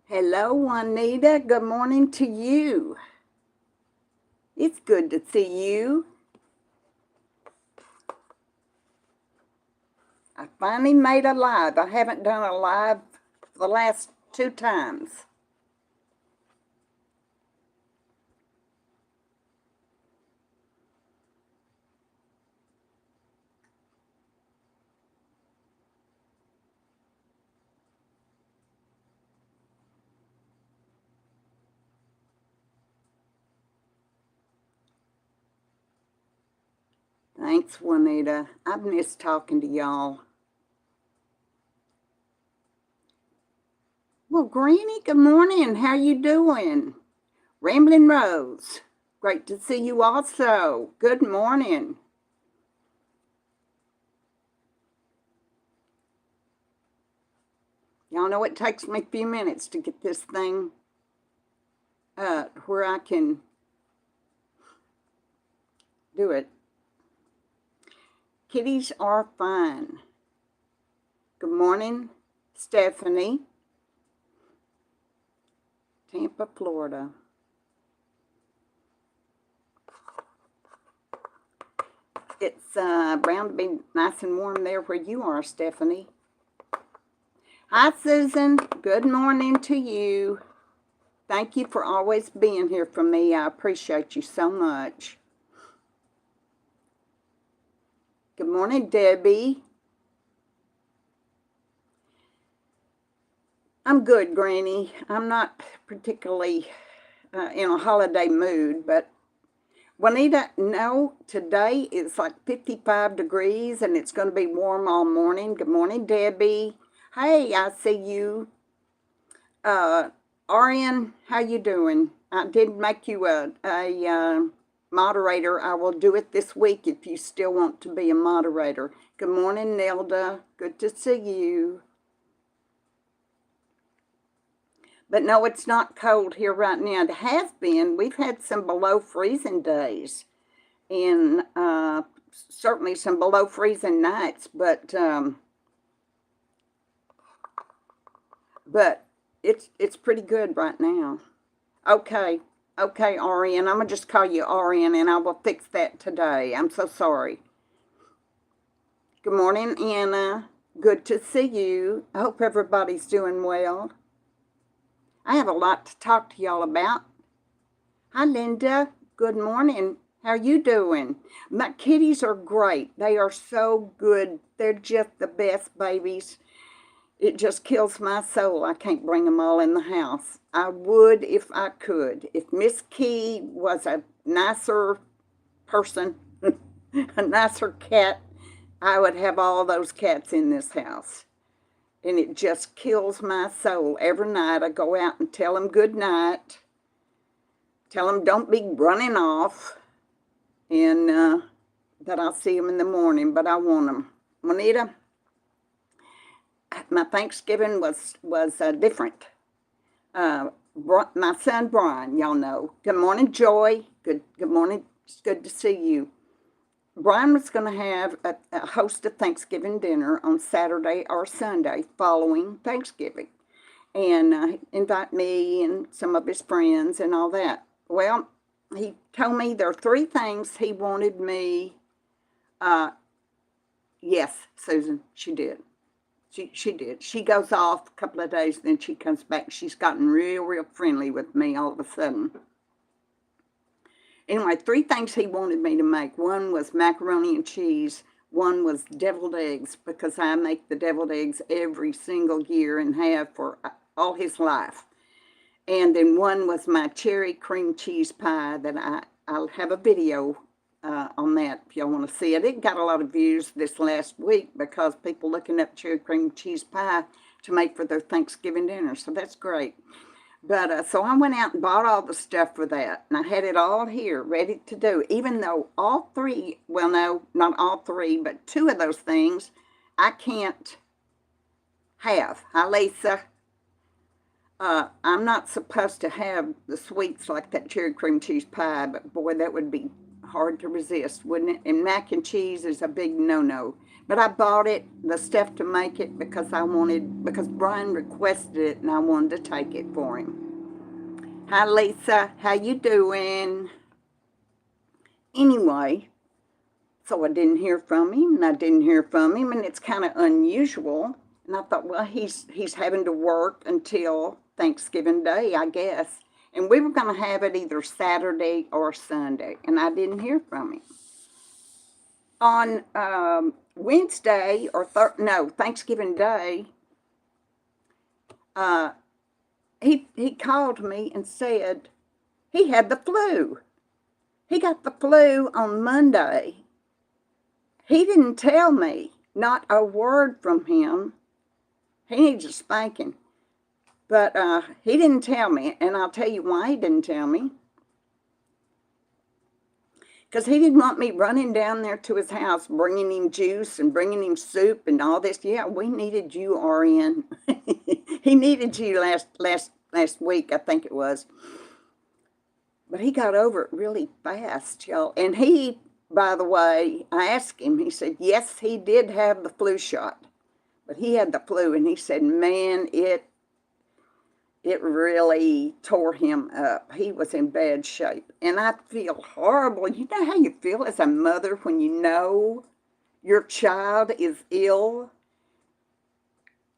Hello, Juanita. Good morning to you. It's good to see you. I finally made a live. I haven't done a live for the last 2 times. Thanks, Juanita. I've missed talking to y'all. Well, Granny, good morning. How you doing? Rambling Rose, great to see you also. Good morning. Y'all know it takes me a few minutes to get this thing where I can do it. Kitties are fine. Good morning, Stephanie. Tampa, Florida. It's bound to be nice and warm there where you are, Stephanie. Hi, Susan. Good morning to you. Thank you for always being here for me. I appreciate you so much. Good morning, Debbie. I'm good, Granny. I'm not particularly in a holiday mood, but Juanita, no, today it's like 55 degrees and it's going to be warm all morning. Good morning, Debbie. Hey, I see you. Arian, how you doing? I did make you a moderator. I will do it this week if you still want to be a moderator. Good morning, Nelda. Good to see you. But no, it's not cold here right now. It has been. We've had some below freezing days and certainly some below freezing nights, but it's pretty good right now. Okay, okay, Arian. I'm gonna just call you Arian, and I will fix that today. I'm so sorry. Good morning, Anna. Good to see you. I hope everybody's doing well. I have a lot to talk to y'all about. Hi, Linda. Good morning. How you doing? My kitties are great. They are so good. They're just the best babies. It just kills my soul. I can't bring them all in the house. I would if I could. If Miss Key was a nicer person, a nicer cat, I would have all those cats in this house. And it just kills my soul. Every night I go out and tell them good night. Tell them don't be running off. And that I'll see them in the morning, but I want them. Juanita, my Thanksgiving was different. My son Brian, y'all know. Good morning, Joy. Good morning. It's good to see you. Brian was going to have a host a Thanksgiving dinner on Saturday or Sunday following Thanksgiving, and invite me and some of his friends and all that. Well, he told me there are 3 things he wanted me. Yes, Susan, she did. She did. She goes off a couple of days, then she comes back. She's gotten real friendly with me all of a sudden. Anyway, 3 things he wanted me to make. One was macaroni and cheese. One was deviled eggs, because I make the deviled eggs every single year and have for all his life. And then one was my cherry cream cheese pie that I'll have a video on that if y'all want to see it. It got a lot of views this last week because people looking up cherry cream cheese pie to make for their Thanksgiving dinner. So that's great. But so I went out and bought all the stuff for that. And I had it all here ready to do, even though all 3, well, no, not all 3, but 2 of those things I can't have. Hi, Lisa. I'm not supposed to have the sweets like that cherry cream cheese pie, but boy, that would be hard to resist, wouldn't it? And mac and cheese is a big no-no. But I bought it, the stuff to make it, because because Brian requested it and I wanted to take it for him. Hi, Lisa. How you doing? Anyway, so I didn't hear from him, and I didn't hear from him, and it's kind of unusual. And I thought, well, he's having to work until Thanksgiving Day, I guess. And we were going to have it either Saturday or Sunday, and I didn't hear from him. On Wednesday or Thanksgiving Day, he called me and said he had the flu. He got the flu on Monday. He didn't tell me, not a word from him. He needs a spanking. But he didn't tell me, and I'll tell you why he didn't tell me. Because he didn't want me running down there to his house, bringing him juice and bringing him soup and all this. Yeah, we needed you, RN. He needed you last week, I think it was. But he got over it really fast, y'all. And he, by the way, I asked him, he said, yes, he did have the flu shot. But he had the flu, and he said, man, it really tore him up. He was in bad shape. And I feel horrible. You know how you feel as a mother when you know your child is ill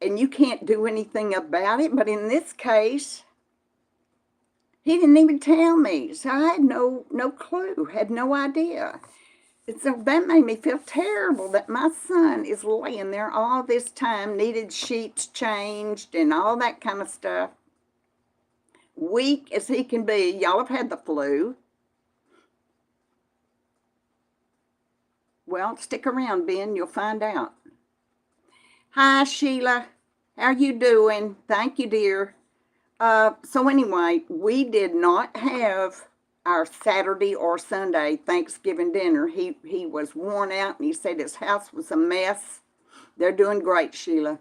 and you can't do anything about it? But in this case, he didn't even tell me. So I had no clue, had no idea. And so that made me feel terrible that my son is laying there all this time, needed sheets changed and all that kind of stuff. Weak as he can be. Y'all have had the flu. Well, stick around, Ben. You'll find out. Hi, Sheila. How you doing? Thank you, dear. So anyway, we did not have our Saturday or Sunday Thanksgiving dinner. He was worn out, and he said his house was a mess. They're doing great, Sheila.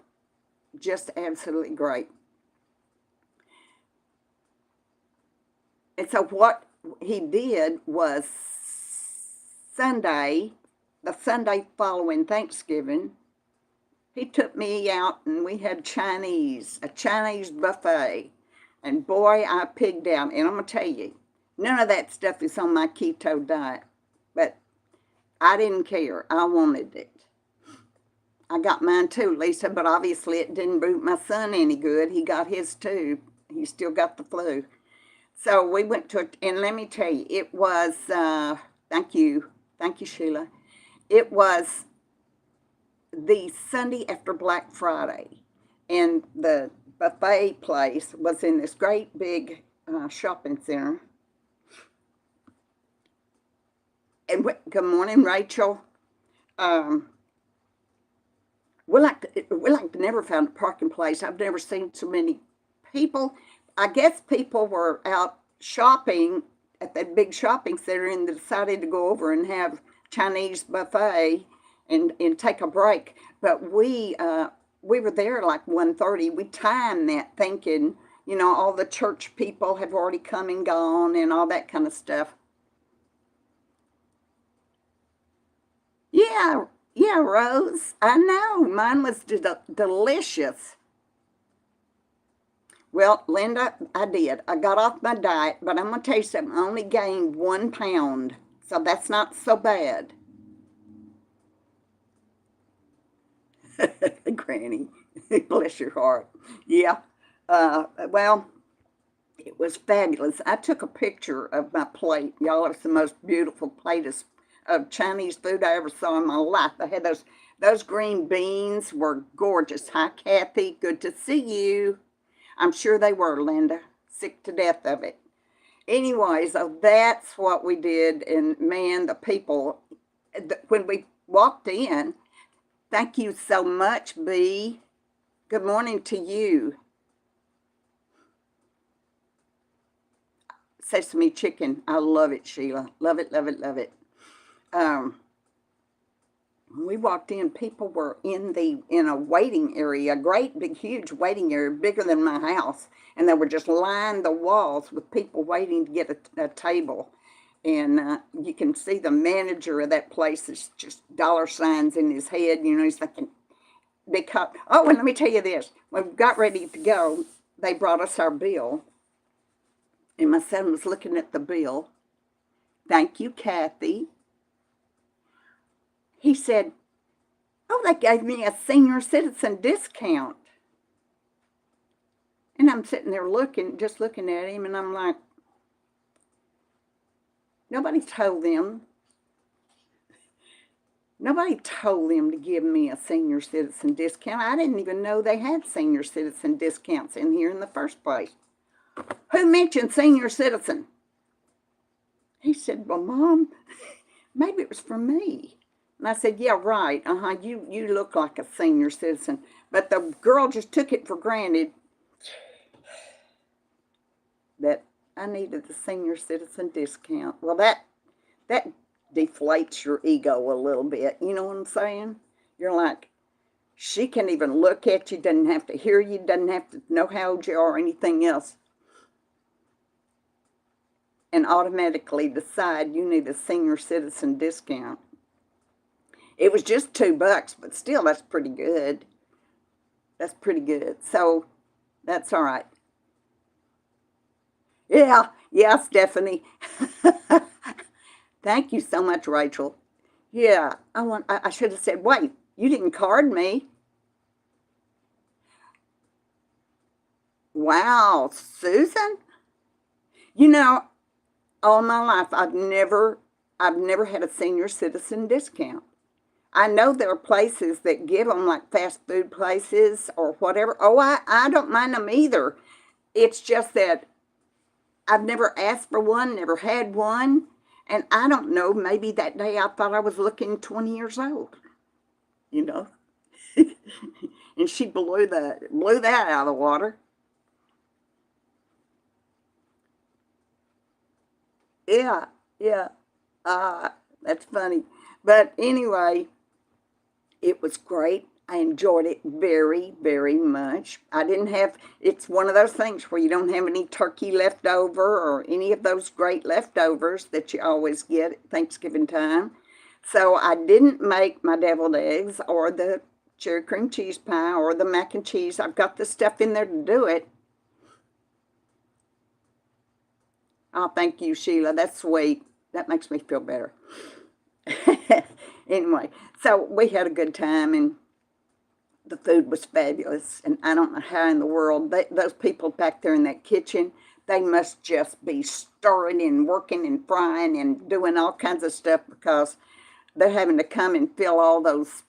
Just absolutely great. And so what he did was Sunday, the Sunday following Thanksgiving, he took me out and we had a Chinese buffet. And boy, I pigged out. And I'm going to tell you, none of that stuff is on my keto diet. But I didn't care. I wanted it. I got mine too, Lisa, but obviously it didn't do my son any good. He got his too. He still got the flu. So we went to it, and let me tell you, it was, thank you, Sheila. It was the Sunday after Black Friday, and the buffet place was in this great big shopping center. And good morning, Rachel. We like to never found a parking place. I've never seen so many people. I guess people were out shopping at that big shopping center and decided to go over and have Chinese buffet and take a break. But we were there like 1:30. We timed that thinking, you know, all the church people have already come and gone and all that kind of stuff. Yeah, Rose. I know. Mine was delicious. Well, Linda, I did. I got off my diet, but I'm going to tell you something. I only gained 1 pound, so that's not so bad. Granny, bless your heart. Yeah, well, it was fabulous. I took a picture of my plate. Y'all, it's the most beautiful plate of Chinese food I ever saw in my life. I had those green beans were gorgeous. Hi, Kathy. Good to see you. I'm sure they were, Linda. Sick to death of it. Anyway, so that's what we did. And man, the people, when we walked in, thank you so much, B. Good morning to you. Sesame chicken. I love it, Sheila. Love it, love it, love it. When we walked in, people were in a waiting area, a great big huge waiting area, bigger than my house, and they were just lined the walls with people waiting to get a table. And you can see the manager of that place is just dollar signs in his head. You know, he's thinking, because, oh, and let me tell you this. When we got ready to go, they brought us our bill. And my son was looking at the bill. Thank you, Kathy. He said, oh, they gave me a senior citizen discount. And I'm sitting there just looking at him, and I'm like, nobody told them to give me a senior citizen discount. I didn't even know they had senior citizen discounts in here in the first place. Who mentioned senior citizen? He said, well, Mom, maybe it was for me. And I said, yeah, right. You look like a senior citizen. But the girl just took it for granted that I needed the senior citizen discount. Well, that deflates your ego a little bit. You know what I'm saying? You're like, she can't even look at you, doesn't have to hear you, doesn't have to know how old you are or anything else, and automatically decide you need a senior citizen discount. It was just $2, but still, that's pretty good. That's pretty good. So, that's all right. Yeah, Stephanie. Thank you so much, Rachel. Yeah, I should have said, wait, you didn't card me. Wow, Susan? You know, all my life I've never had a senior citizen discount. I know there are places that give them, like fast food places or whatever. Oh, I don't mind them either. It's just that I've never asked for one, never had one. And I don't know, maybe that day I thought I was looking 20 years old, you know. And she blew that out of the water. Yeah, yeah. That's funny. But anyway, it was great. I enjoyed it very, very much. It's one of those things where you don't have any turkey left over or any of those great leftovers that you always get at Thanksgiving time. So I didn't make my deviled eggs or the cherry cream cheese pie or the mac and cheese. I've got the stuff in there to do it. Oh, thank you, Sheila. That's sweet. That makes me feel better. Anyway, so we had a good time, and the food was fabulous. And I don't know how in the world, those people back there in that kitchen, they must just be stirring and working and frying and doing all kinds of stuff, because they're having to come and fill all those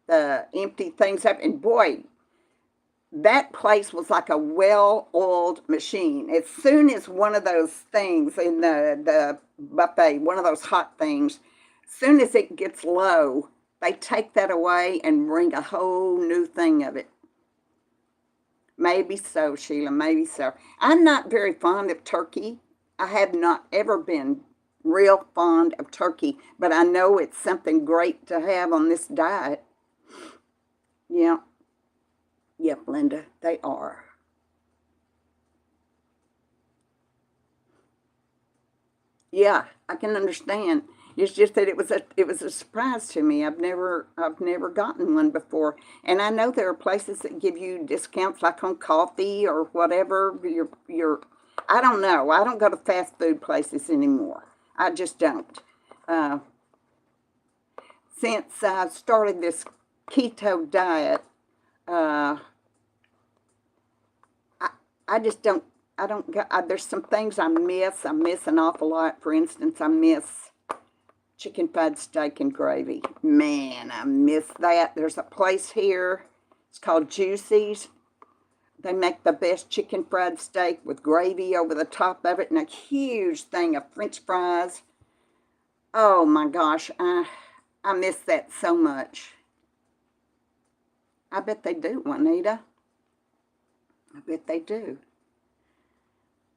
empty things up. And boy, that place was like a well-oiled machine. As soon as one of those things in the buffet, one of those hot things, as soon as it gets low, they take that away and bring a whole new thing of it. Maybe so, Sheila, maybe so. I'm not very fond of turkey. I have not ever been real fond of turkey, but I know it's something great to have on this diet. Yeah. Yep, Linda, they are. Yeah, I can understand. It's just that it was a surprise to me. I've never gotten one before, and I know there are places that give you discounts, like on coffee or whatever. I don't know. I don't go to fast food places anymore. I just don't. Uh, since I started this keto diet, uh, I I just don't. I don't. There's some things I miss. I miss an awful lot. For instance, I miss chicken fried steak and gravy. Man, I miss that. There's a place here. It's called Juicy's. They make the best chicken fried steak with gravy over the top of it and a huge thing of French fries. Oh my gosh, I miss that so much. I bet they do, Juanita. I bet they do.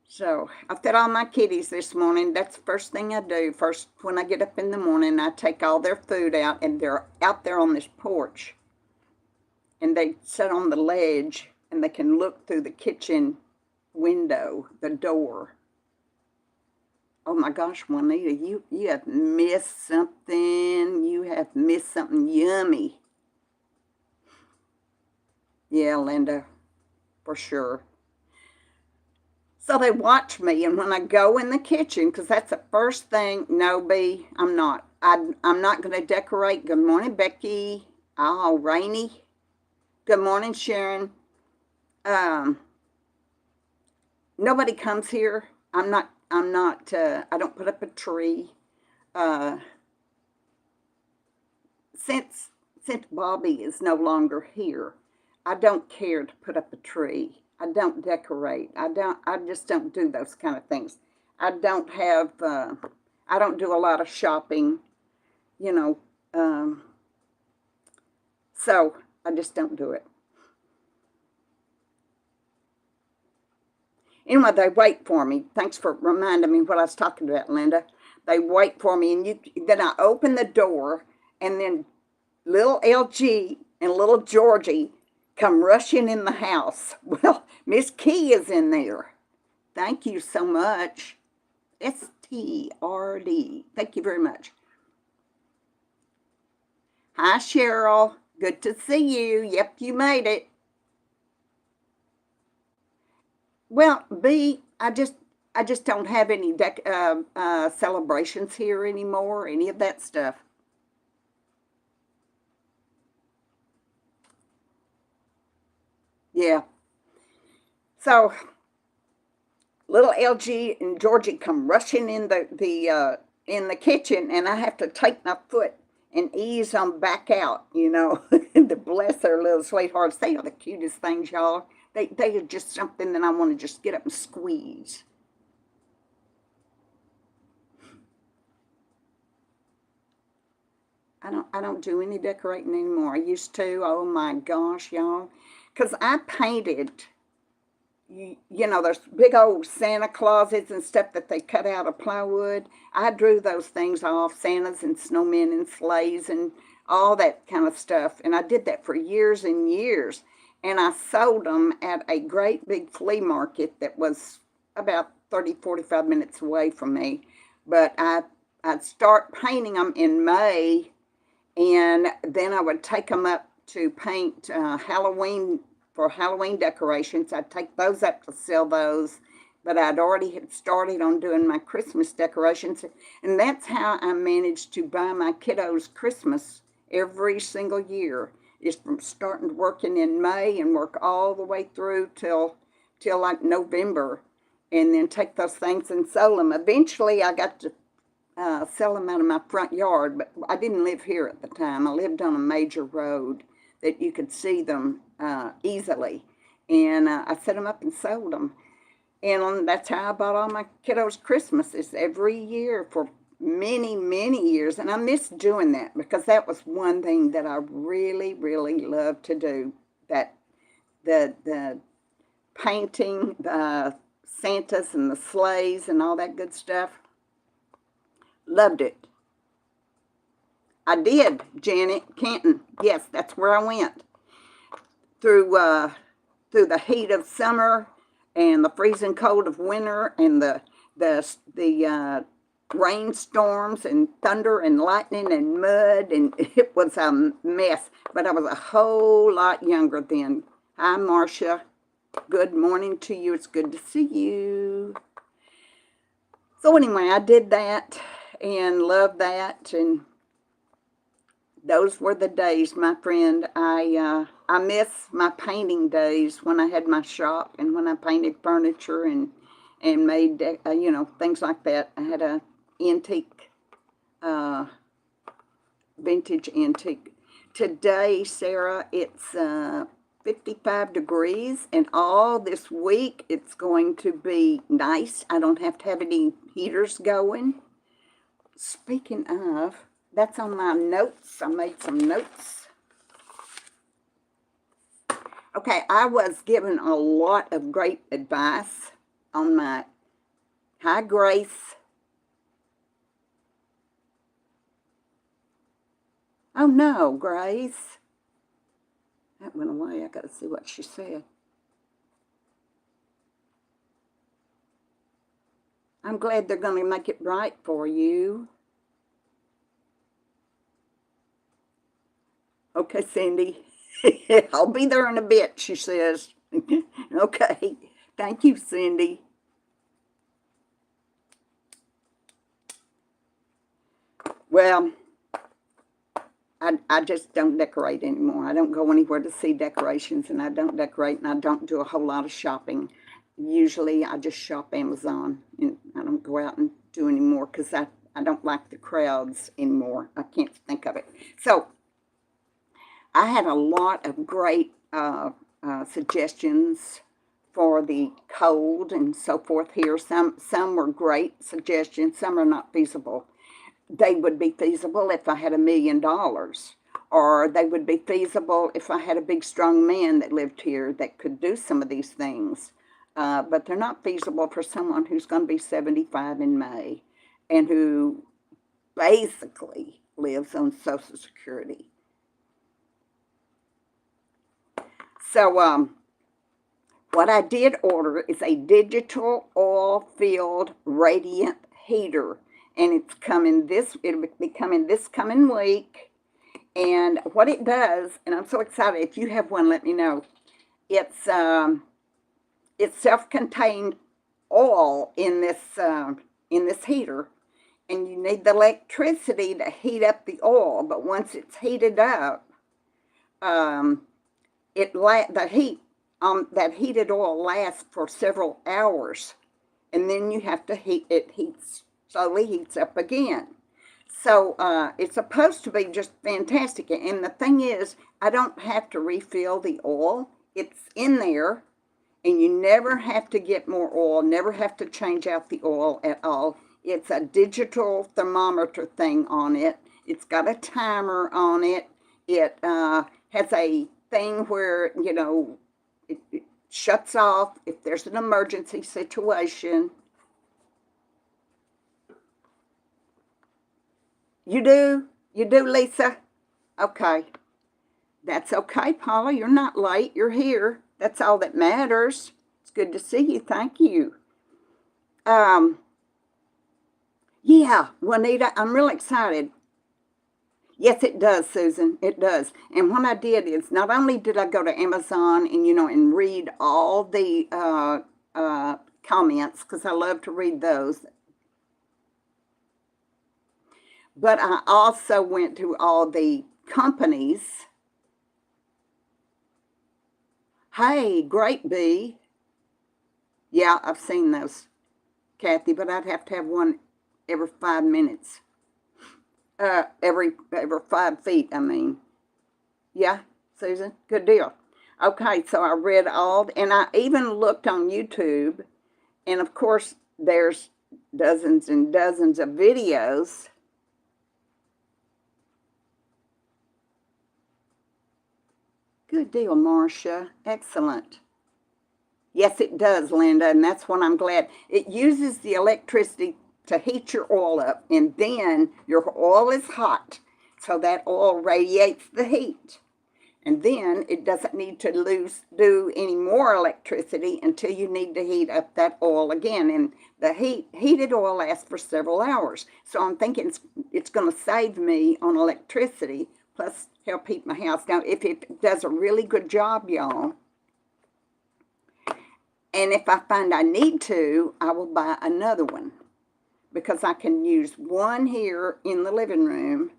So I fed all my kitties this morning. That's the first thing I do. First, when I get up in the morning, I take all their food out, and they're out there on this porch. And they sit on the ledge, and they can look through the kitchen window, the door, Oh my gosh, Juanita, you have missed something. You have missed something yummy. Yeah, Linda, for sure. So they watch me, and when I go in the kitchen, because that's the first thing. No, B, I'm not. I'm not going to decorate. Good morning, Becky. Oh, Rainy. Good morning, Sharon. Um, Nobody comes here. I'm not. I'm not. I don't put up a tree. Uh, since Bobby is no longer here, I don't care to put up a tree. I don't decorate. I just don't do those kind of things. I don't have. I don't do a lot of shopping. You know. Um, so I just don't do it. Anyway, they wait for me. Thanks for reminding me what I was talking about, Linda. They wait for me, and then I open the door, and then little LG and little Georgie come rushing in the house. Well, Miss Key is in there. Thank you so much. STRD. Thank you very much. Hi, Cheryl. Good to see you. Yep, you made it. Well, B, I just don't have any celebrations here anymore. Any of that stuff. Yeah. So little LG and Georgie come rushing in the kitchen, and I have to take my foot and ease them back out. To bless their little sweethearts. They are the cutest things, y'all. They are just something that I want to just get up and squeeze. I don't do any decorating anymore. I used to. Oh my gosh, y'all. Cause I painted, there's big old Santa Clauses and stuff that they cut out of plywood. I drew those things off, Santas and snowmen and sleighs and all that kind of stuff. And I did that for years and years. And I sold them at a great big flea market that was about 30, 45 minutes away from me. But I'd start painting them in May, and then I would take them up to paint Halloween for Halloween decorations. I'd take those up to sell those, but I'd already had started on doing my Christmas decorations, and that's how I managed to buy my kiddos Christmas every single year. Is from starting working in May and work all the way through till like November, and then take those things and sell them. Eventually, I got to sell them out of my front yard, but I didn't live here at the time. I lived on a major road that you could see them easily. And I set them up and sold them. And that's how I bought all my kiddos Christmases every year for many, many years. And I miss doing that because that was one thing that I really, really loved to do. That the painting, the Santas and the sleighs and all that good stuff. Loved it. I did, Janet Canton. Yes, that's where I went through the heat of summer and the freezing cold of winter and the rainstorms and thunder and lightning and mud, and it was a mess. But I was a whole lot younger then. Hi, Marcia. Good morning to you. It's good to see you. So anyway, I did that and loved that, and those were the days, my friend. I miss my painting days when I had my shop and when I painted furniture and made things like that. I had a antique, uh, vintage antique. Today, Sarah, it's 55 degrees, and all this week it's going to be nice. I don't have to have any heaters going. Speaking of, that's on my notes. I made some notes. Okay, I was given a lot of great advice on my Hi, Grace. Oh no, Grace. That went away. I got to see what she said. I'm glad they're going to make it bright for you. Okay, Cindy. I'll be there in a bit, she says. Okay. Thank you, Cindy. Well, I just don't decorate anymore. I don't go anywhere to see decorations, and I don't decorate, and I don't do a whole lot of shopping. Usually I just shop Amazon, and I don't go out and do anymore because I don't like the crowds anymore. I can't think of it. So I had a lot of great suggestions for the cold and so forth here. Some were great suggestions. Some are not feasible. They would be feasible if I had $1 million, or they would be feasible if I had a big strong man that lived here that could do some of these things. But they're not feasible for someone who's going to be 75 in May and who basically lives on Social Security. So what I did order is a digital oil-filled radiant heater, and it'll be coming this coming week. And what it does, and I'm so excited, if you have one, let me know. It's self-contained oil in this heater, and you need the electricity to heat up the oil. But once it's heated up, that heated oil lasts for several hours, and then you have to slowly heats up again. So it's supposed to be just fantastic. And the thing is, I don't have to refill the oil. It's in there, and you never have to get more oil, never have to change out the oil at all. It's a digital thermometer thing on it. It's got a timer on it. It has a thing where, it shuts off if there's an emergency situation. You do, Lisa? Okay. That's okay, Paula. You're not late. You're here. That's all that matters. It's good to see you. Thank you. Yeah, Juanita, I'm real excited. Yes, it does, Susan. It does. And what I did is, not only did I go to Amazon and, and read all the comments, because I love to read those, but I also went to all the companies. Hey, Great Bee. Yeah, I've seen those, Kathy, but I'd have to have one every 5 minutes. Every 5 feet, I mean. Yeah, Susan, good deal. Okay, so I read all, and I even looked on YouTube, and of course, there's dozens and dozens of videos. Good deal, Marcia. Excellent. Yes, it does, Linda, and that's what I'm glad. It uses the electricity to heat your oil up, and then your oil is hot, so that oil radiates the heat. And then it doesn't need to do any more electricity until you need to heat up that oil again. And the heated oil lasts for several hours. So I'm thinking it's going to save me on electricity, plus help heat my house. Now, if it does a really good job, y'all, and if I find I need to, I will buy another one, because I can use one here in the living room,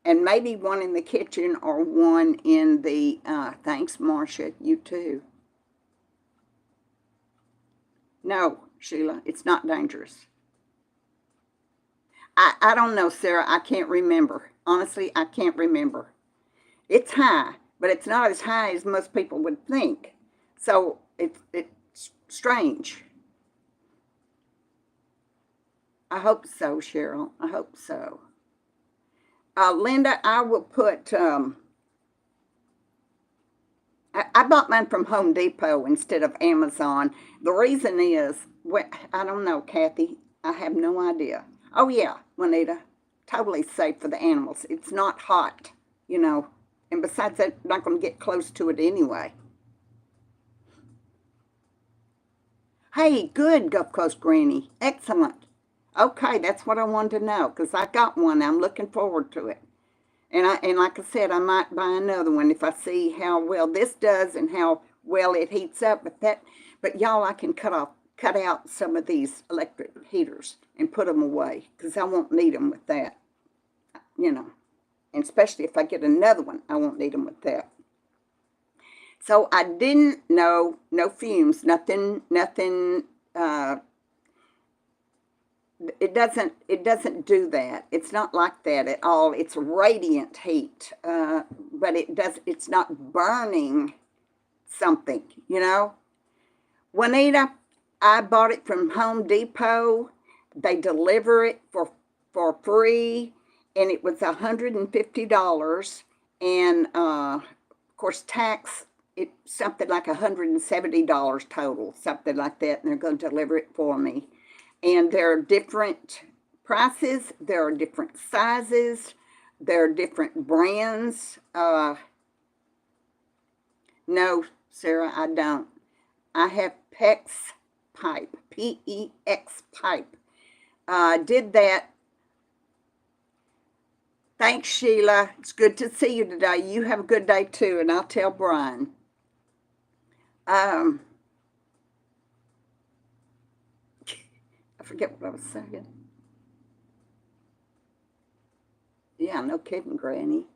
and maybe one in the kitchen, or one in the, thanks, Marcia, you too. No, Sheila, it's not dangerous. I don't know, Sarah. I can't remember. Honestly, I can't remember. It's high, but it's not as high as most people would think. So it's strange. I hope so, Cheryl. I hope so. Linda, I will put, I bought mine from Home Depot instead of Amazon. The reason is, well, I don't know, Kathy. I have no idea. Oh, yeah, Juanita, totally safe for the animals. It's not hot, and besides that, I'm not going to get close to it anyway. Hey, good, Gulf Coast Granny. Excellent. Okay, that's what I wanted to know because I got one. I'm looking forward to it. And like I said, I might buy another one if I see how well this does and how well it heats up. But y'all, I can cut out some of these electric heaters and put them away because I won't need them with that. You know, and especially if I get another one, I won't need them with that. So I didn't know, no fumes, nothing. It doesn't do that. It's not like that at all. It's radiant heat, but it's not burning something, you know. Juanita, I bought it from Home Depot. They deliver it for free, and it was $150, and of course tax. It's something like $170 total, something like that, and they're going to deliver it for me. And there are different prices, there are different sizes, there are different brands. No, Sarah, I don't. I have PEX pipe, PEX pipe. Did that. Thanks, Sheila. It's good to see you today. You have a good day too, and I'll tell Brian. I forget what I was saying. Yeah, no kidding, Granny.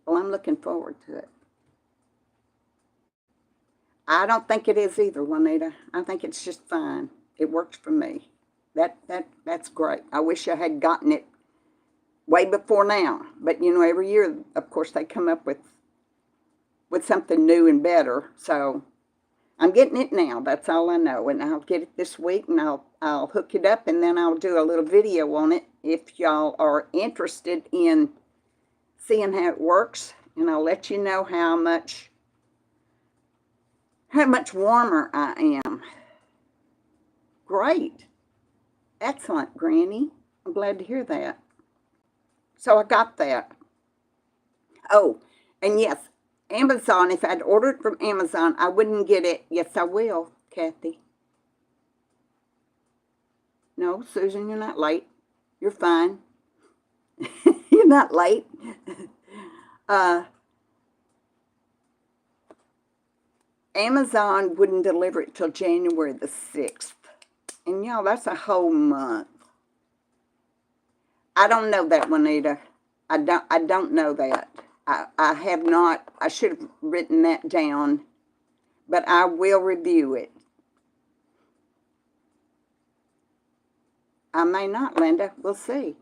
Well, I'm looking forward to it. I don't think it is either, Juanita. I think it's just fine. It works for me. That's great. I wish I had gotten it way before now. But you know, every year, of course, they come up with something new and better. So I'm getting it now. That's all I know. And I'll get it this week, and I'll hook it up, and then I'll do a little video on it if y'all are interested in seeing how it works. And I'll let you know how much warmer I am. Great. Excellent, Granny. I'm glad to hear that. So I got that. Oh, and yes, Amazon, if I'd ordered from Amazon, I wouldn't get it. Yes, I will, Kathy. No, Susan, you're not late. You're fine. You're not late. Amazon wouldn't deliver it till January the 6th. And y'all, that's a whole month. I don't know that, Juanita. I don't know that. I have not. I should have written that down, but I will review it. I may not, Linda. We'll see.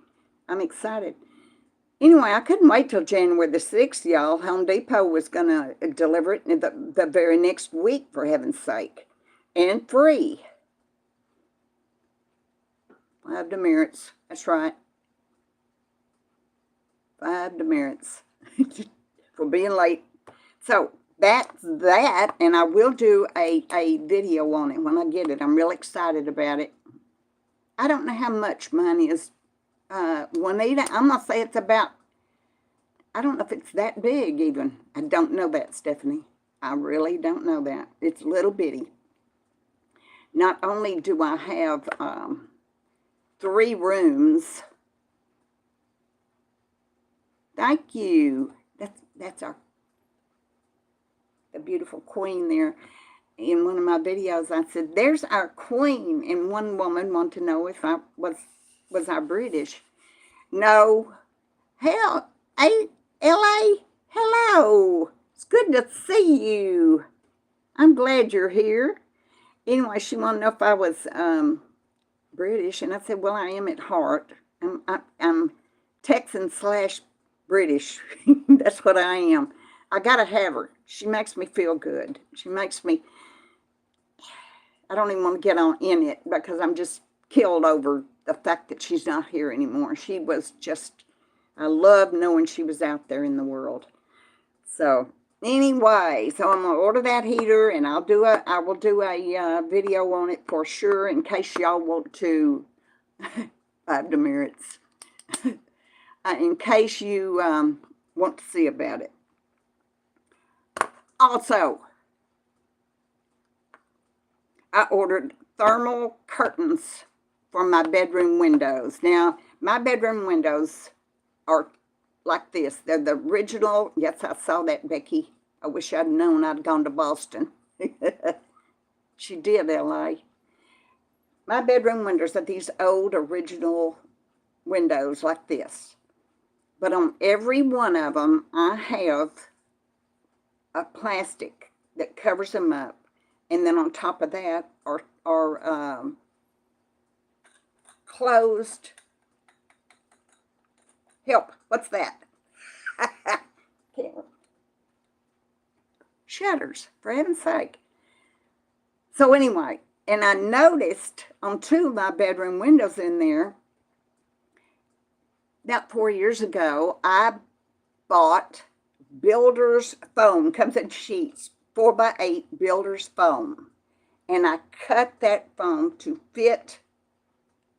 I'm excited. Anyway, I couldn't wait till January the 6th, y'all. Home Depot was going to deliver it the very next week, for heaven's sake. And free. 5 demerits. That's right. 5 demerits for being late. So that's that, and I will do a video on it when I get it. I'm real excited about it. I don't know how much mine is, Juanita. I'm going to say it's about, I don't know if it's that big even. I don't know that, Stephanie. I really don't know that. It's little bitty. Not only do I have 3 rooms. Thank you. That's the beautiful queen there. In one of my videos, I said, "There's our queen," and one woman wanted to know if I was I British. No. Hell, LA, hello. It's good to see you. I'm glad you're here. Anyway, she wanted to know if I was British, and I said, well, I am at heart. I'm Texan / British. That's what I am. I gotta have her. She makes me feel good. She makes me, I don't even want to get on in it because I'm just killed over the fact that she's not here anymore. She was just, I love knowing she was out there in the world. So anyway, so I'm gonna order that heater, and I will do a video on it for sure in case y'all want to 5 demerits. In case you want to see about it. Also, I ordered thermal curtains for my bedroom windows. Now, my bedroom windows are like this. They're the original. Yes, I saw that, Becky. I wish I'd known I'd gone to Boston. She did, L.A. My bedroom windows are these old original windows like this. But on every one of them, I have a plastic that covers them up. And then on top of that are closed. Help, what's that? Shutters, for heaven's sake. So anyway, and I noticed on 2 of my bedroom windows in there, about 4 years ago, I bought builder's foam. Comes in sheets, 4x8 builder's foam. And I cut that foam to fit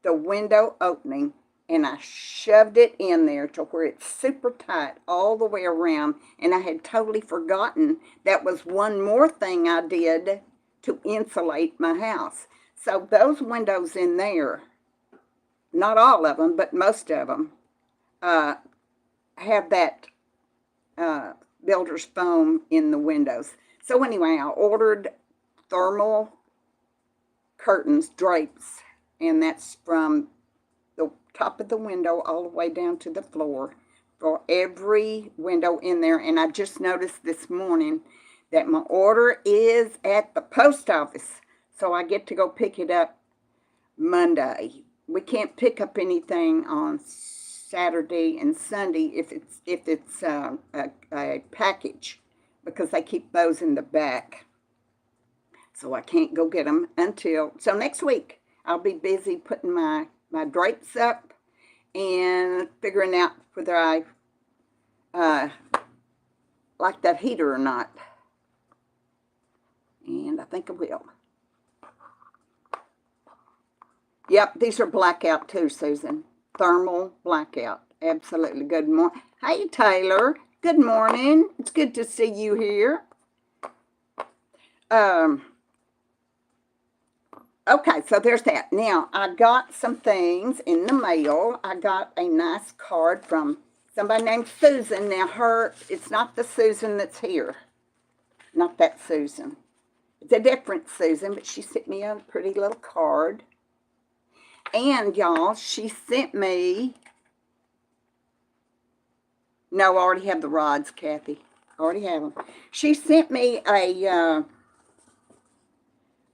the window opening, and I shoved it in there to where it's super tight all the way around. And I had totally forgotten that was one more thing I did to insulate my house. So those windows in there, not all of them, but most of them, have that builder's foam in the windows. So anyway, I ordered thermal curtains, drapes, and that's from the top of the window all the way down to the floor for every window in there. And I just noticed this morning that my order is at the post office, so I get to go pick it up Monday. We can't pick up anything on Saturday and Sunday if it's a package, because they keep those in the back. So I can't go get them until, so next week I'll be busy putting my drapes up and figuring out whether I like that heater or not. And I think I will. Yep, these are blackout too, Susan. Thermal blackout. Absolutely. Good morning. Hey, Taylor. Good morning. It's good to see you here. Okay, so there's that. Now, I got some things in the mail. I got a nice card from somebody named Susan. Now, it's not the Susan that's here. Not that Susan. It's a different Susan, but she sent me a pretty little card. And, y'all, she sent me... No, I already have the rods, Kathy. I already have them. She sent me a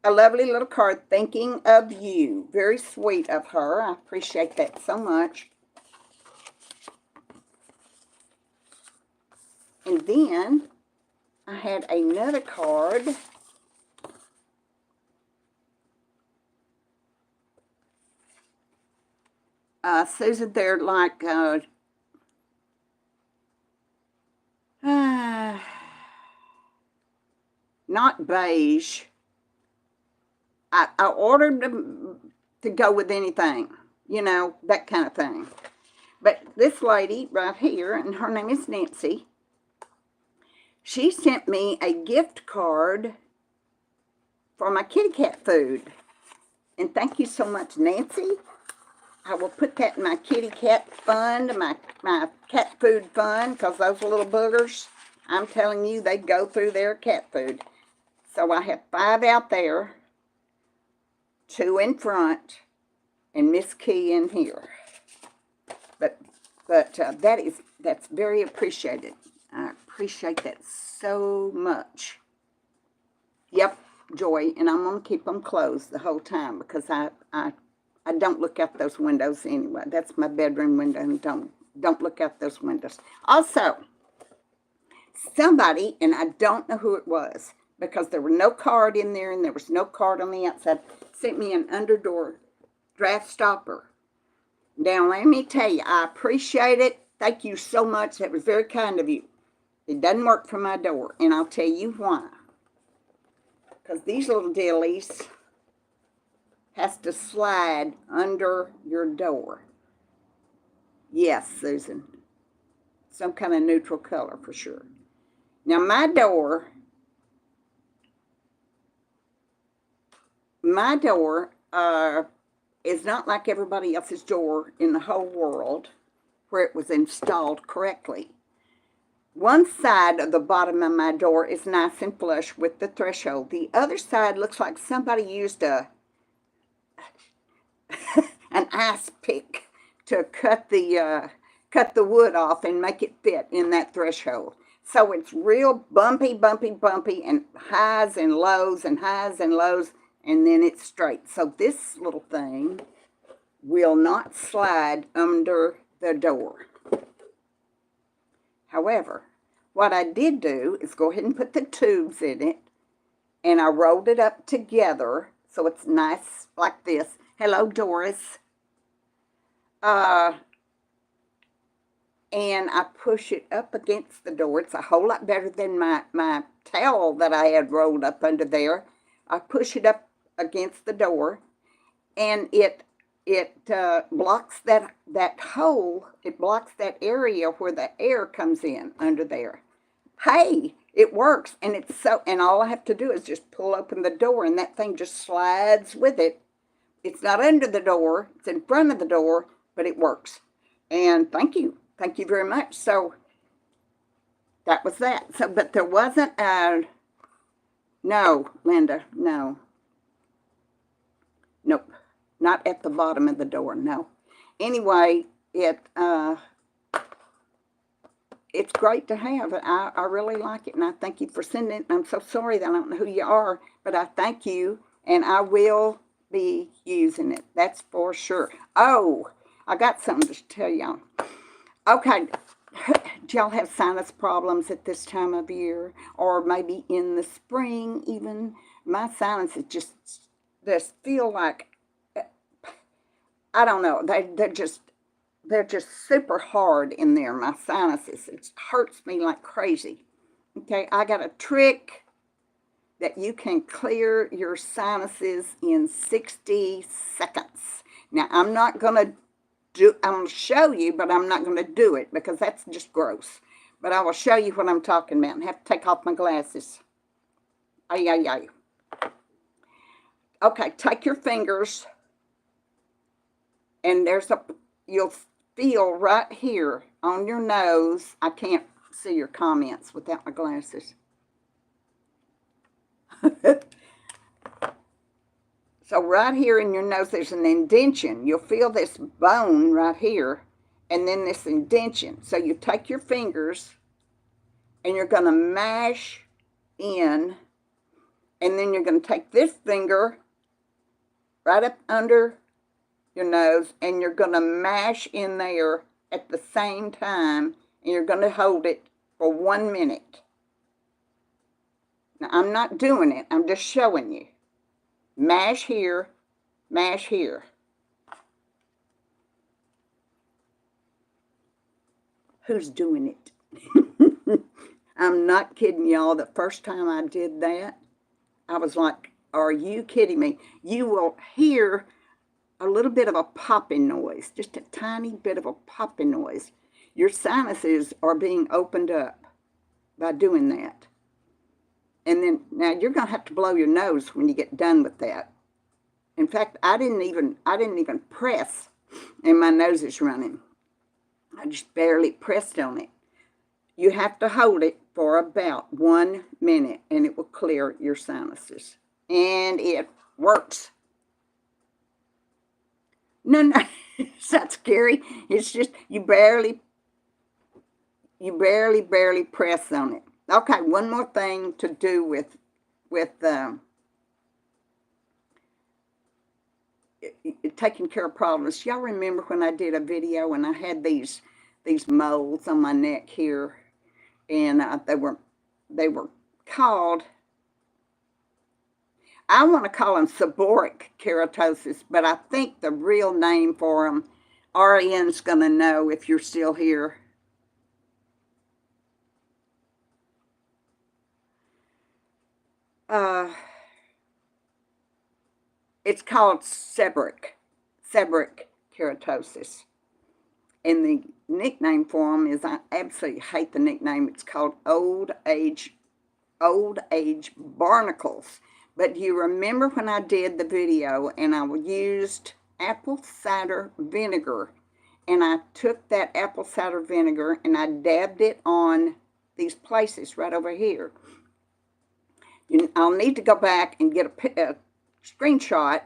lovely little card thinking of you. Very sweet of her. I appreciate that so much. And then I had another card. Susan, they're like not beige. I ordered them to go with anything, you know, that kind of thing. But this lady right here, and her name is Nancy, she sent me a gift card for my kitty cat food. And thank you so much, Nancy. I will put that in my kitty cat fund, my cat food fund, because those little boogers, I'm telling you, they go through their cat food. So I have 5 out there, 2 in front, and Miss Key in here. But that's very appreciated. I appreciate that so much. Yep, Joy, and I'm going to keep them closed the whole time because I don't look out those windows anyway. That's my bedroom window, and don't look out those windows. Also, somebody, and I don't know who it was, because there was no card in there and there was no card on the outside, sent me an underdoor draft stopper. Now, let me tell you, I appreciate it. Thank you so much. That was very kind of you. It doesn't work for my door, and I'll tell you why. Because these little dillies has to slide under your door. Yes, Susan. Some kind of neutral color for sure. Now, my door my door is not like everybody else's door in the whole world where it was installed correctly. One side of the bottom of my door is nice and flush with the threshold. The other side looks like somebody used an ice pick to cut the wood off and make it fit in that threshold. So it's real bumpy, and highs and lows and highs and lows, and then it's straight. So this little thing will not slide under the door. However, what I did do is go ahead and put the tubes in it, and I rolled it up together so it's nice like this. Hello, Doris. And I push it up against the door. It's a whole lot better than my towel that I had rolled up under there. I push it up against the door, and it blocks that hole. It blocks that area where the air comes in under there. Hey, it works, and all I have to do is just pull open the door, and that thing just slides with it. It's not under the door, it's in front of the door, but it works. And thank you very much. So that was that. So, but there wasn't no, Linda, no. Nope. Not at the bottom of the door, no. Anyway, it's great to have. I really like it, and I thank you for sending it. I'm so sorry that I don't know who you are, but I thank you, and I will be using it. That's for sure. Oh, I got something to tell y'all. Okay, do y'all have sinus problems at this time of year, or maybe in the spring even? My sinuses just feel like, I don't know, they're just super hard in there, my sinuses. It hurts me like crazy. Okay, I got a trick that you can clear your sinuses in 60 seconds. Now, I'm going to show you, but I'm not going to do it because that's just gross. But I will show you what I'm talking about. I have to take off my glasses. Ay, ay, ay. Okay, take your fingers, and you'll feel right here on your nose. I can't see your comments without my glasses. So right here in your nose, there's an indentation. You'll feel this bone right here, and then this indentation. So you take your fingers, and you're going to mash in, and then you're going to take this finger right up under your nose, and you're going to mash in there at the same time, and you're going to hold it for 1 minute. Now, I'm not doing it. I'm just showing you. Mash here, mash here. Who's doing it? I'm not kidding y'all. The first time I did that, I was like, are you kidding me? You will hear a little bit of a popping noise, just a tiny bit of a popping noise. Your sinuses are being opened up by doing that. And then, now you're going to have to blow your nose when you get done with that. In fact, I didn't even press, and my nose is running. I just barely pressed on it. You have to hold it for about 1 minute, and it will clear your sinuses. And it works. No, it's not scary. It's just you barely press on it. Okay, one more thing to do with taking care of problems. Y'all remember when I did a video and I had these moles on my neck here, and they were called, I want to call them seborrheic keratosis, but I think the real name for them, RN's going to know if you're still here. It's called seborrheic keratosis. And the nickname for them is, I absolutely hate the nickname, it's called old age barnacles. But you remember when I did the video and I used apple cider vinegar, and I took that apple cider vinegar and I dabbed it on these places right over here. I'll need to go back and get a screenshot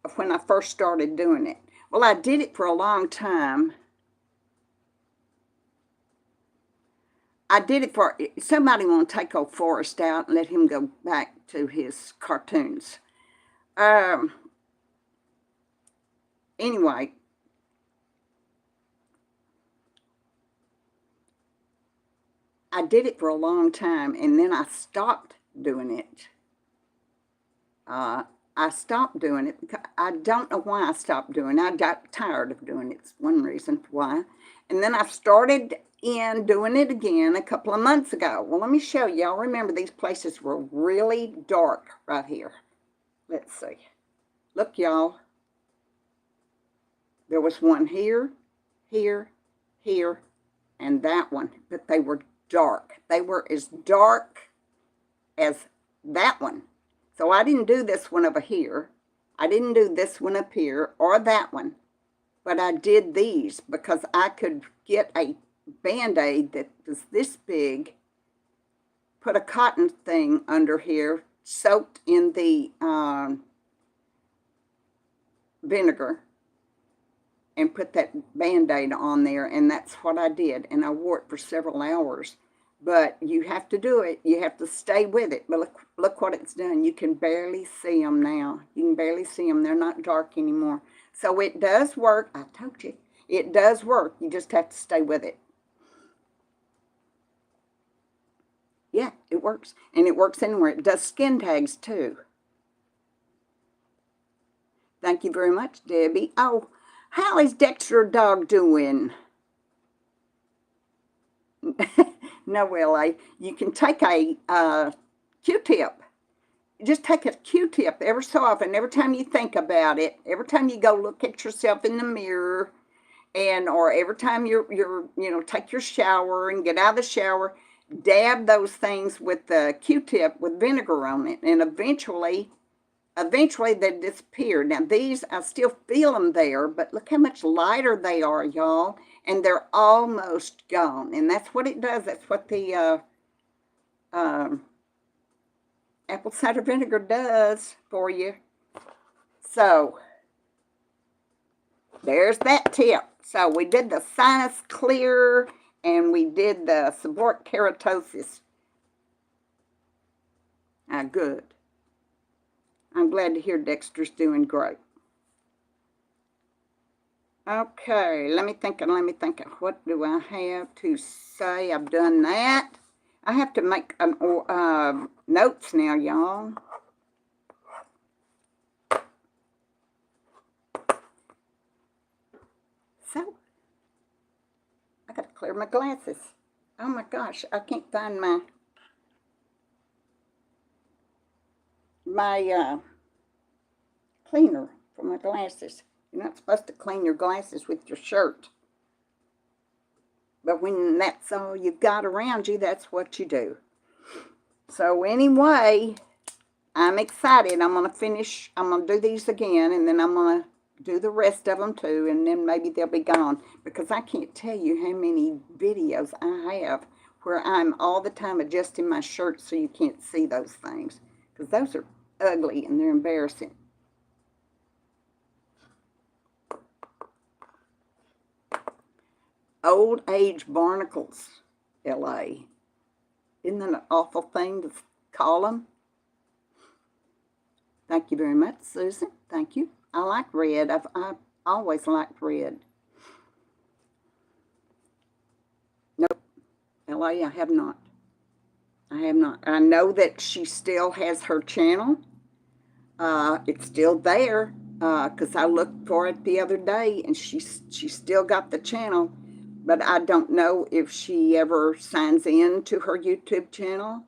of when I first started doing it. Well, I did it for a long time. I did it for, somebody want to take old Forrest out and let him go back to his cartoons. Anyway, I did it for a long time, and then I stopped doing it. I stopped doing it because I don't know why I stopped doing it. I got tired of doing it. It's one reason why. And then I started doing it again a couple of months ago. Well, let me show you. Y'all remember these places were really dark right here. Let's see. Look, y'all. There was one here, here, here, and that one. But they were dark. They were as dark as that one. So I didn't do this one over here. I didn't do this one up here or that one. But I did these because I could get a Band-Aid that was this big, put a cotton thing under here, soaked in the vinegar, and put that Band-Aid on there, and that's what I did. And I wore it for several hours. But you have to do it. You have to stay with it. But look what it's done. You can barely see them now. You can barely see them. They're not dark anymore. So it does work. I told you. It does work. You just have to stay with it. Yeah, it works. And it works anywhere. It does skin tags too. Thank you very much, Debbie. Oh, how is Dexter dog doing? No, Willie. You can take a Q-tip. Just take a Q-tip every so often, every time you think about it, every time you go look at yourself in the mirror, or every time you're take your shower and get out of the shower, dab those things with the Q-tip with vinegar on it, and eventually they disappear. Now these, I still feel them there, but look how much lighter they are, y'all. And they're almost gone. And that's what it does. That's what the apple cider vinegar does for you. So, there's that tip. So, we did the sinus clear, and we did the seborrheic keratosis. Good. I'm glad to hear Dexter's doing great. Okay, let me think. What do I have to say? I've done that. I have to make notes now, y'all. So, I got to clear my glasses. Oh my gosh, I can't find my cleaner for my glasses. You're not supposed to clean your glasses with your shirt. But when that's all you've got around you, that's what you do. So anyway, I'm excited. I'm going to finish. I'm going to do these again, and then I'm going to do the rest of them too, and then maybe they'll be gone. Because I can't tell you how many videos I have where I'm all the time adjusting my shirt so you can't see those things. Because those are ugly and they're embarrassing. Old age barnacles, LA. Isn't that an awful thing to call them? Thank you very much, Susan. Thank you. I like red. I've always liked red. Nope. LA, I have not. I have not. I know that she still has her channel. It's still there because I looked for it the other day, and she still got the channel. But I don't know if she ever signs in to her YouTube channel.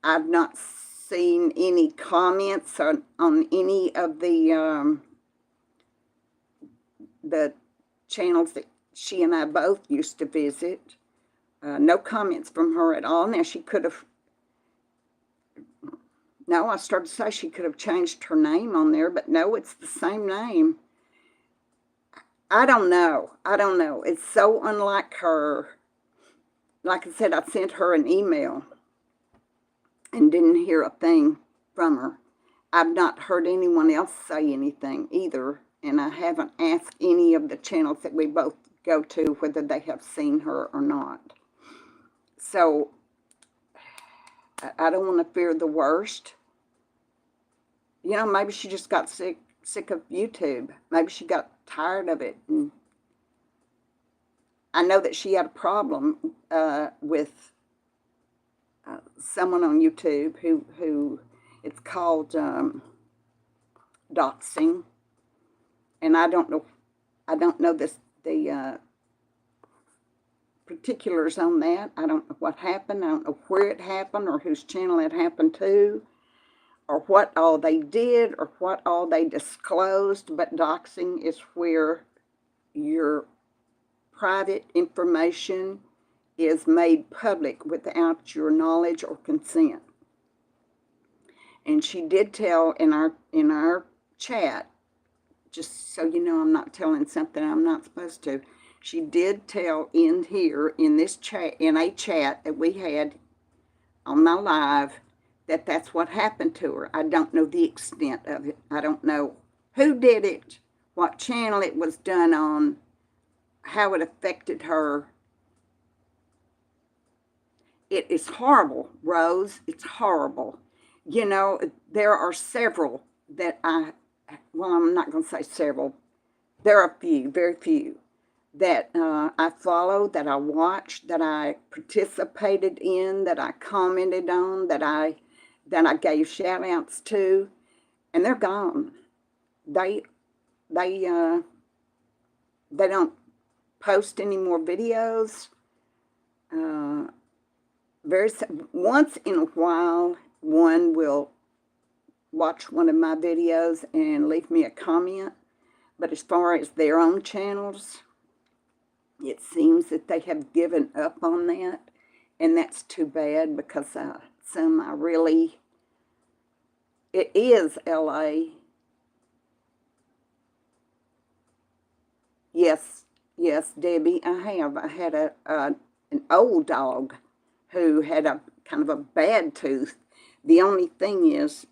I've not seen any comments on any of the channels that she and I both used to visit. No comments from her at all. Now, she could have No, I started to say she could have changed her name on there, but no, it's the same name. I don't know. I don't know. It's so unlike her. Like I said, I sent her an email and didn't hear a thing from her. I've not heard anyone else say anything either, and I haven't asked any of the channels that we both go to whether they have seen her or not. So I don't want to fear the worst. You know, maybe she just got sick of YouTube. Maybe she got tired of it. And I know that she had a problem with someone on YouTube who it's called doxing, and I don't know the particulars on that. I don't know what happened. I don't know where it happened or whose channel it happened to, or what all they did or what all they disclosed. But doxing is where your private information is made public without your knowledge or consent. And she did tell in our chat, just so you know I'm not telling something I'm not supposed to, she did tell in here, in this chat, in a chat that we had on my live, that that's what happened to her. I don't know the extent of it. I don't know who did it, what channel it was done on, how it affected her. It is horrible, Rose. It's horrible. You know, there are several that well, I'm not going to say several. There are a few, very few, that I followed, that I watched, that I participated in, that I commented on, that I gave shout outs to, and they're gone. They don't post any more videos. Once in a while, one will watch one of my videos and leave me a comment, but as far as their own channels, it seems that they have given up on that, and that's too bad, because some I really, it is LA. Yes, Debbie, I had an old dog who had a kind of a bad tooth. The only thing is,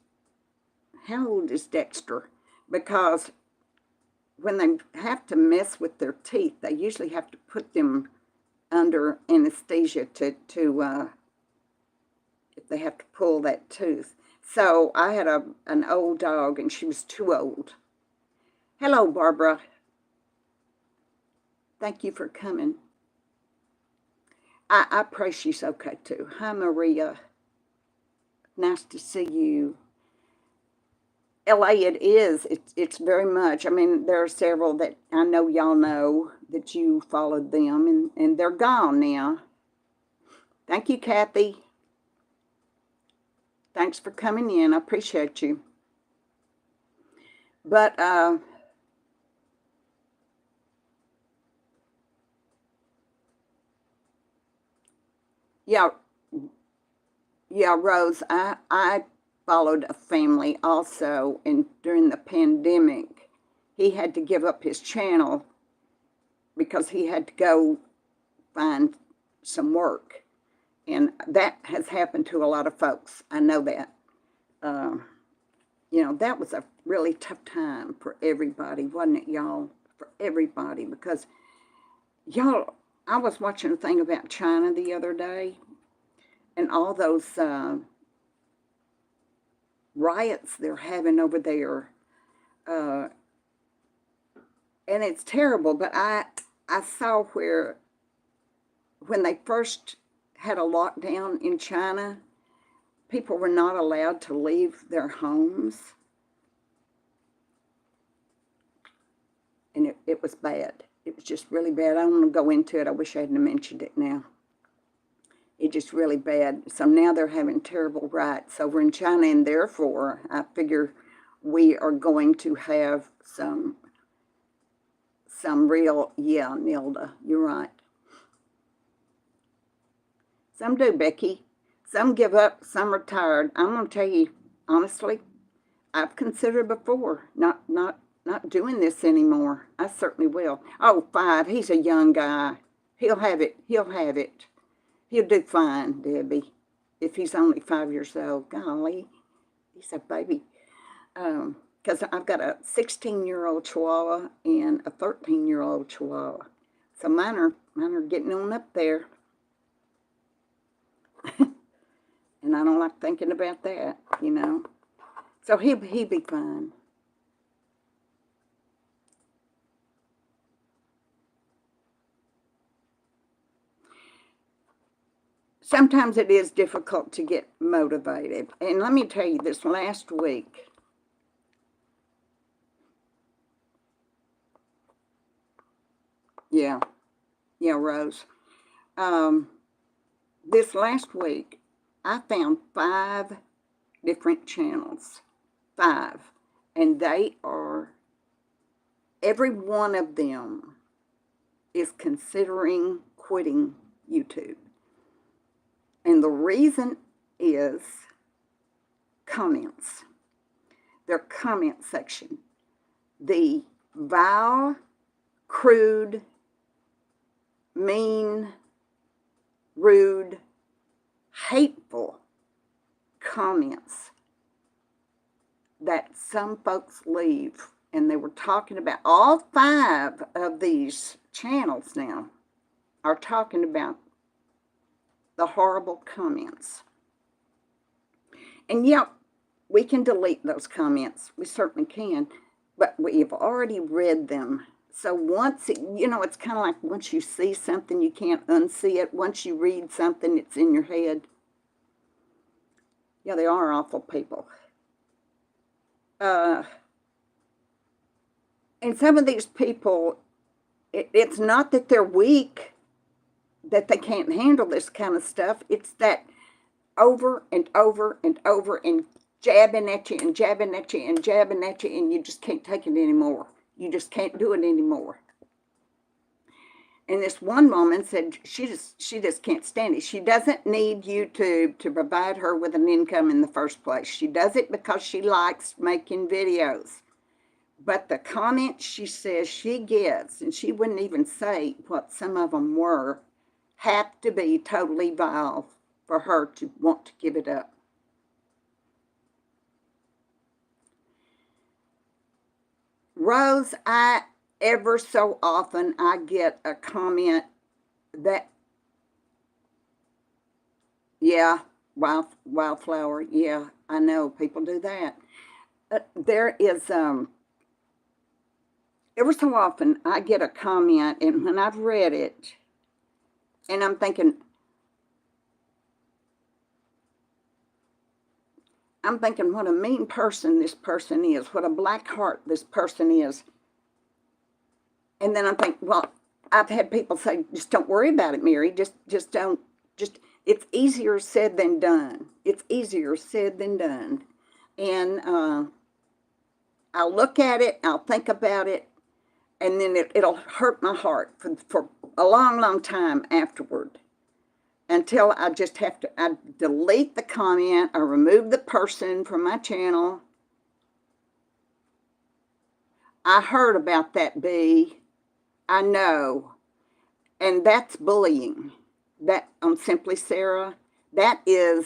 how old is Dexter? Because when they have to mess with their teeth, they usually have to put them under anesthesia to if they have to pull that tooth. So I had an old dog, and she was too old. Hello, Barbara. Thank you for coming. I pray she's okay too. Hi, Maria. Nice to see you. LA, it is. It's very much. I mean, there are several that I know y'all know that you followed them, and they're gone now. Thank you, Kathy. Thanks for coming in. I appreciate you. But yeah, Rose, I followed a family also, and during the pandemic, he had to give up his channel because he had to go find some work. And that has happened to a lot of folks. I know that. You know, that was a really tough time for everybody, wasn't it, y'all? For everybody, because y'all, I was watching a thing about China the other day, and all those riots they're having over there, and it's terrible. But I saw where, when they first had a lockdown in China, people were not allowed to leave their homes, and it was bad. It was just really bad. I don't want to go into it. I wish I hadn't mentioned it now. It's just really bad. So now they're having terrible riots over in China, and therefore I figure we are going to have some real, yeah, Nilda, you're right. Some do, Becky. Some give up, some are tired. I'm going to tell you, honestly, I've considered before not doing this anymore. I certainly will. Oh, 5. He's a young guy. He'll have it. He'll have it. He'll do fine, Debbie. If he's only 5 years old. Golly, he's a baby. Because I've got a 16-year-old Chihuahua and a 13-year-old Chihuahua. So mine are getting on up there. And I don't like thinking about that, you know. So he'll be fine. Sometimes it is difficult to get motivated. And let me tell you, this last week, yeah, Rose. This last week, I found 5 different channels. 5. And they are, every one of them is considering quitting YouTube. And the reason is comments. Their comment section. The vile, crude, mean, rude, hateful comments that some folks leave. And they were talking about all 5 of these channels now are talking about the horrible comments. And yeah, we can delete those comments. We certainly can. But we've already read them. So once, it's kind of like once you see something, you can't unsee it. Once you read something, it's in your head. Yeah, they are awful people. And some of these people, it's not that they're weak, that they can't handle this kind of stuff. It's that over and over and over and jabbing at you and jabbing at you and jabbing at you, and you just can't take it anymore. You just can't do it anymore. And this one woman said she just can't stand it. She doesn't need YouTube to provide her with an income in the first place. She does it because she likes making videos. But the comments she says she gets, and she wouldn't even say what some of them were, have to be totally vile for her to want to give it up. Rose, ever so often I get a comment that, yeah, wildflower, yeah, I know people do that. There is, every so often I get a comment, and when I've read it, and I'm thinking, what a mean person this person is, what a black heart this person is. And then I think, well, I've had people say, just don't worry about it, Mary. Just don't, it's easier said than done. It's easier said than done. And I'll look at it, I'll think about it, and then it'll hurt my heart for a long, long time afterward. Until I just have to, I delete the comment or remove the person from my channel. I heard about that, B. I know. And that's bullying. That on Simply Sarah, that is,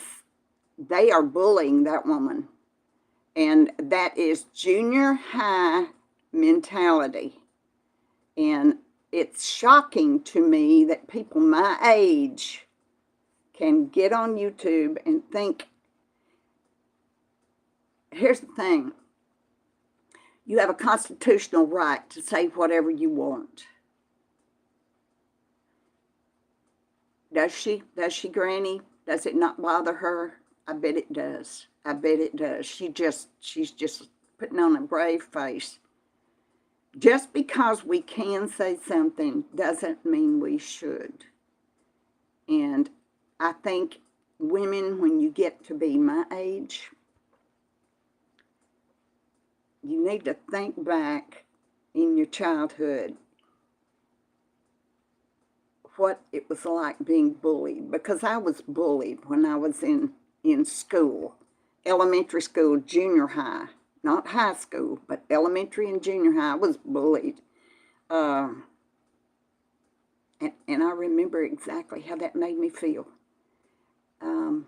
they are bullying that woman. And that is junior high mentality. And it's shocking to me that people my age can get on YouTube and think, here's the thing, you have a constitutional right to say whatever you want. Does she? Does she, Granny? Does it not bother her? I bet it does. I bet it does. She's just putting on a brave face. Just because we can say something doesn't mean we should. And I think women, when you get to be my age, you need to think back in your childhood what it was like being bullied. Because I was bullied when I was in school. elementary school, junior high, not high school, but elementary and junior high, I was bullied. And I remember exactly how that made me feel. And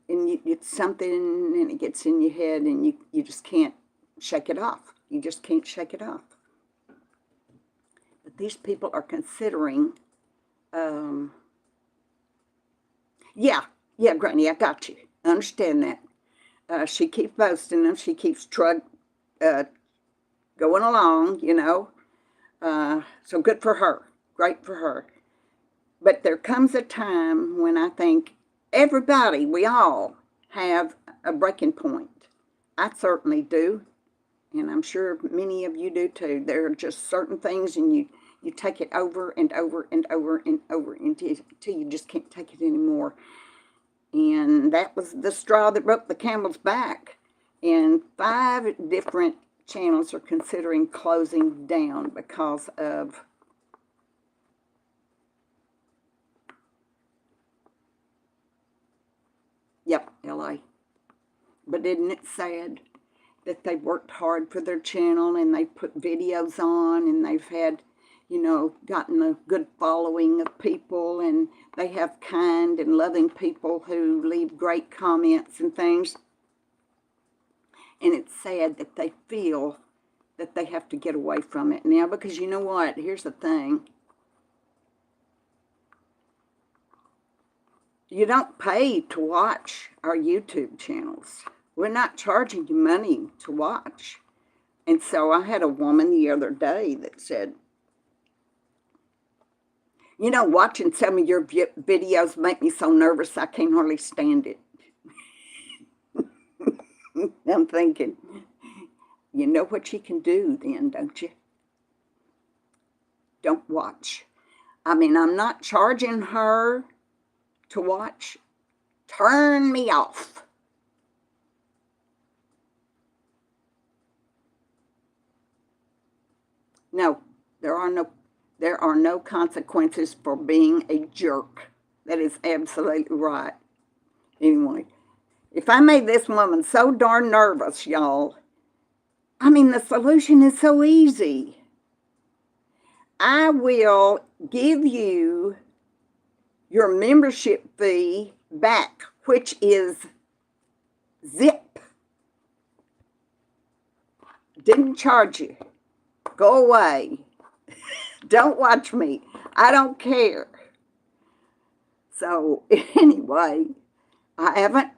it's something, and it gets in your head, and you just can't shake it off. You just can't shake it off. But these people are considering, yeah, Granny, I got you. I understand that. She keeps boasting them. She keeps going along, you know. So good for her. Great for her. But there comes a time when I think everybody, we all have a breaking point. I certainly do. And I'm sure many of you do too. There are just certain things, and you take it over and over and over and over until you just can't take it anymore. And that was the straw that broke the camel's back. And 5 different channels are considering closing down because of LA. But isn't it sad that they've worked hard for their channel, and they've put videos on, and they've had, you know, gotten a good following of people, and they have kind and loving people who leave great comments and things. And it's sad that they feel that they have to get away from it now, because you know what? Here's the thing. You don't pay to watch our YouTube channels. We're not charging you money to watch. And so I had a woman the other day that said, you know, watching some of your videos make me so nervous I can't hardly stand it. I'm thinking, you know what you can do then, don't you? Don't watch. I mean, I'm not charging her to watch. Turn me off. No, there are no consequences for being a jerk. That is absolutely right. Anyway, if I made this woman so darn nervous, y'all, I mean, the solution is so easy. I will give you your membership fee back, which is zip. Didn't charge you. Go away. Don't watch me. I don't care. So anyway, I haven't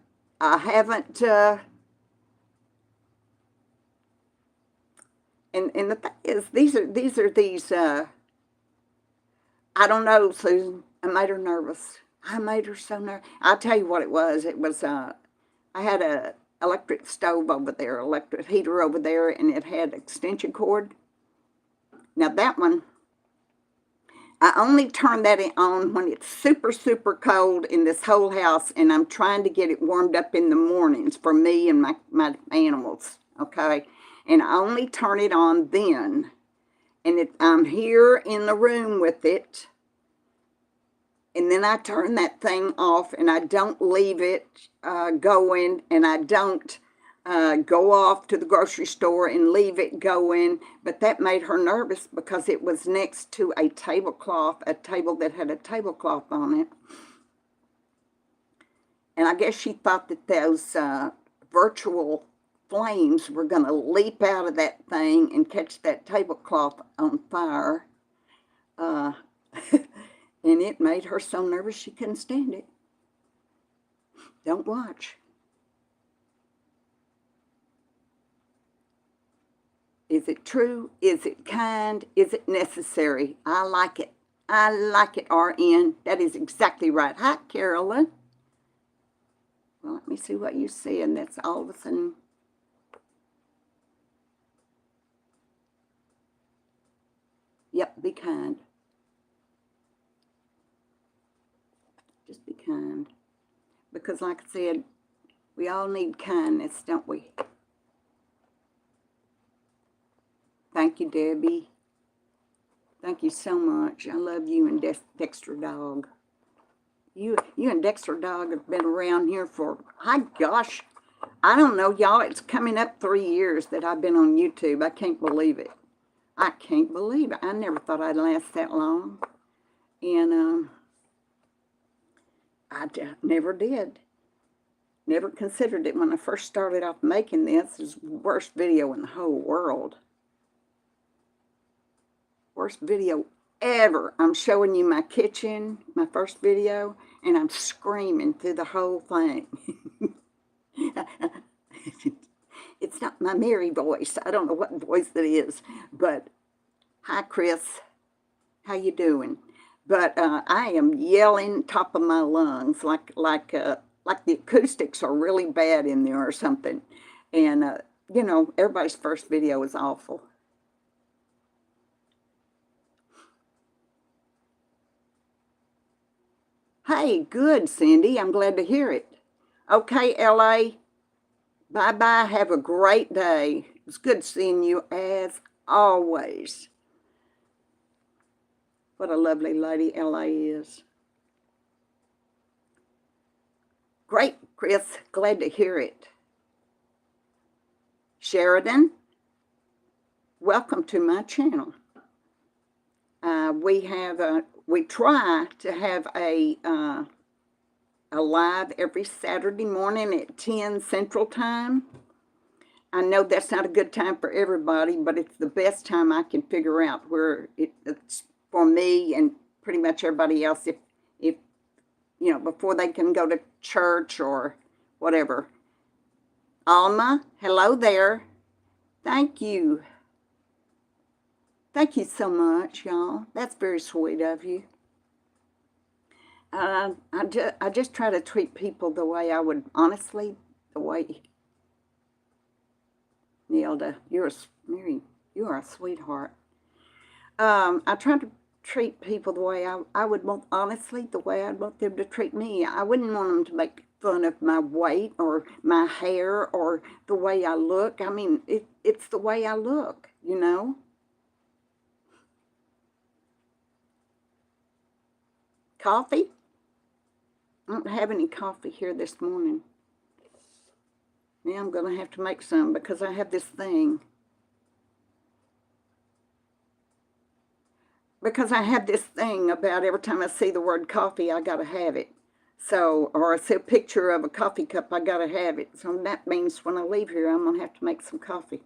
and the thing is, these I don't know, Susan. I made her nervous. I made her so nervous. I'll tell you what it was. It was I had a electric stove over there, electric heater over there, and it had extension cord. Now that one, I only turn that on when it's super, super cold in this whole house, and I'm trying to get it warmed up in the mornings for me and my animals, okay? And I only turn it on then. And I'm here in the room with it, and then I turn that thing off, and I don't leave it going, and I don't go off to the grocery store and leave it going. But that made her nervous because it was next to a tablecloth, a table that had a tablecloth on it. And I guess she thought that those virtual flames were going to leap out of that thing and catch that tablecloth on fire. And it made her so nervous she couldn't stand it. Don't watch. Is it true? Is it kind? Is it necessary? I like it. I like it, RN. That is exactly right. Hi, Carolyn. Well, let me see what you see, and that's all of a sudden. Yep, be kind. Just be kind. Because like I said, we all need kindness, don't we? Thank you, Debbie. Thank you so much. I love you and Dexter Dog. You and Dexter Dog have been around here for, my gosh, I don't know, y'all. It's coming up 3 years that I've been on YouTube. I can't believe it. I can't believe it. I never thought I'd last that long. And never did. Never considered it when I first started off making this. It was the worst video in the whole world. Worst video ever. I'm showing you my kitchen, my first video, and I'm screaming through the whole thing. It's not my Mary voice. I don't know what voice it is, but hi, Chris. How you doing? But I am yelling top of my lungs like the acoustics are really bad in there or something. And, you know, everybody's first video is awful. Hey, good, Cindy. I'm glad to hear it. Okay, LA. Bye-bye. Have a great day. It's good seeing you as always. What a lovely lady LA is. Great, Chris. Glad to hear it. Sheridan, welcome to my channel. We try to have a live every Saturday morning at 10 Central Time. I know that's not a good time for everybody, but it's the best time I can figure out where it's for me and pretty much everybody else if you know, before they can go to church or whatever. Alma, hello there. Thank you. Thank you so much, y'all. That's very sweet of you. I just try to treat people the way I would, honestly, the way Nilda, Mary, you are a sweetheart. I try to treat people the way I would want, honestly, the way I'd want them to treat me. I wouldn't want them to make fun of my weight or my hair or the way I look. I mean, it's the way I look, you know? Coffee? I don't have any coffee here this morning. Now I'm going to have to make some because I have this thing. Because I have this thing about every time I see the word coffee, I got to have it. So, or I see a picture of a coffee cup, I got to have it. So that means when I leave here, I'm going to have to make some coffee.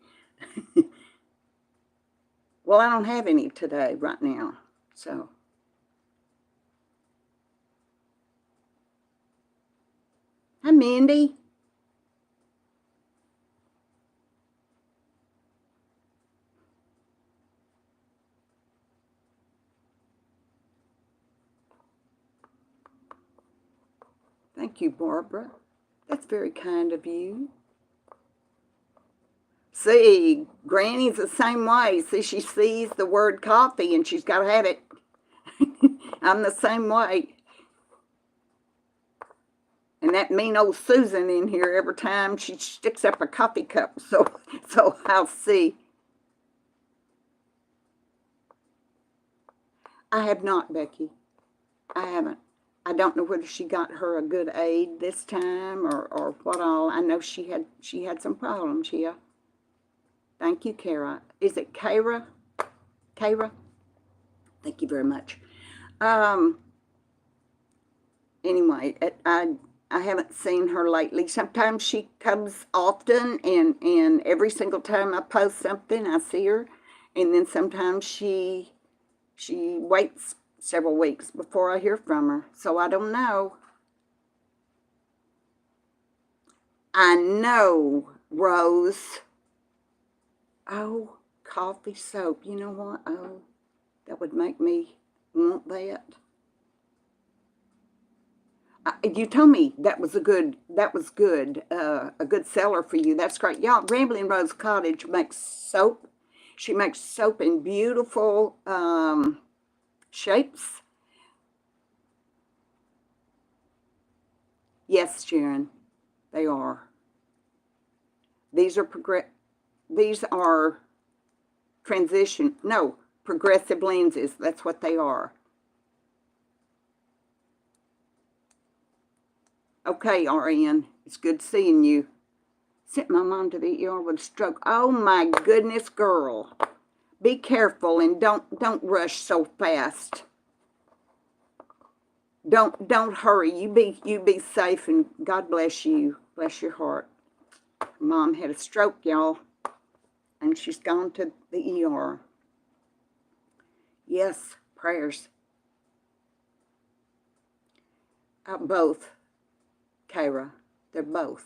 Well, I don't have any today, right now. So. Hi, Mindy. Thank you, Barbara. That's very kind of you. See, Granny's the same way. See, she sees the word coffee and she's got to have it. I'm the same way. And that mean old Susan in here, every time she sticks up a coffee cup. So I'll see. I have not, Becky. I haven't. I don't know whether she got her a good aid this time or what all. I know she had some problems here. Thank you, Kara. Is it Kara? Kara? Thank you very much. Anyway, I haven't seen her lately. Sometimes she comes often, and every single time I post something, I see her. And then sometimes she waits several weeks before I hear from her. So I don't know. I know, Rose. Oh, coffee soap. You know what? Oh, that would make me want that. You told me that was good, a good seller for you. That's great. Y'all, Rambling Rose Cottage makes soap. She makes soap in beautiful shapes. Yes, Sharon, they are. These are progressive lenses. That's what they are. Okay, RN, it's good seeing you. Sent my mom to the ER with a stroke. Oh my goodness, girl. Be careful and don't rush so fast. Don't hurry. You be safe and God bless you. Bless your heart. Mom had a stroke, y'all, and she's gone to the ER. Yes, prayers. Both, Kara. They're both.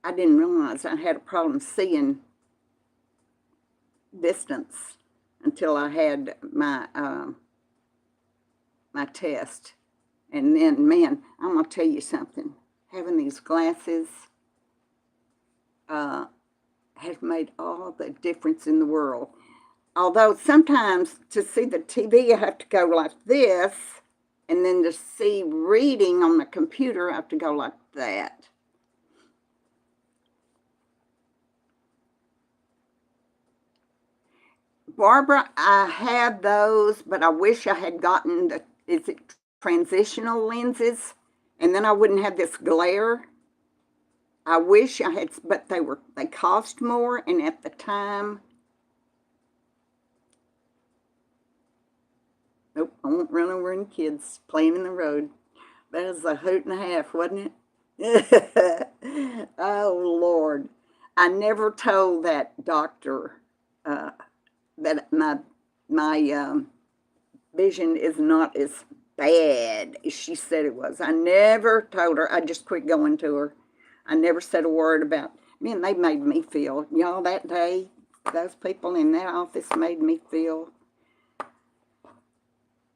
I didn't realize I had a problem seeing distance until I had my my test. And then, man, I'm going to tell you something. Having these glasses has made all the difference in the world. Although sometimes to see the TV, I have to go like this, and then to see reading on the computer, I have to go like that. Barbara, I have those, but I wish I had gotten the, is it transitional lenses? And then I wouldn't have this glare. I wish I had, but they cost more, and at the time, nope, I won't run over any kids playing in the road. That was a hoot and a half, wasn't it? Oh, Lord. I never told that doctor that my vision is not as bad as she said it was. I never told her. I just quit going to her. I never said a word about, man, they made me feel, y'all, that day, those people in that office made me feel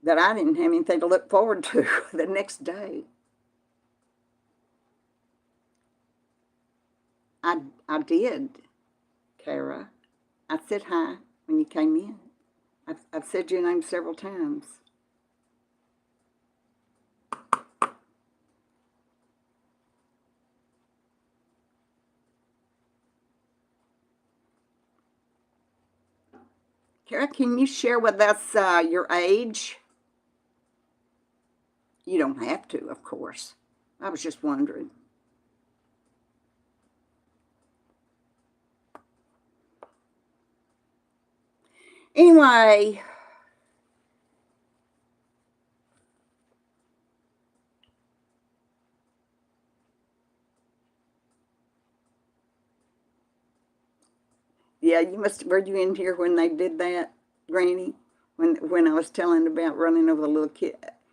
that I didn't have anything to look forward to the next day. I did, Kara. I said hi when you came in. I've said your name several times. Kara, can you share with us your age? You don't have to, of course. I was just wondering. Anyway, yeah, were you in here when they did that, Granny? When I was telling about running over the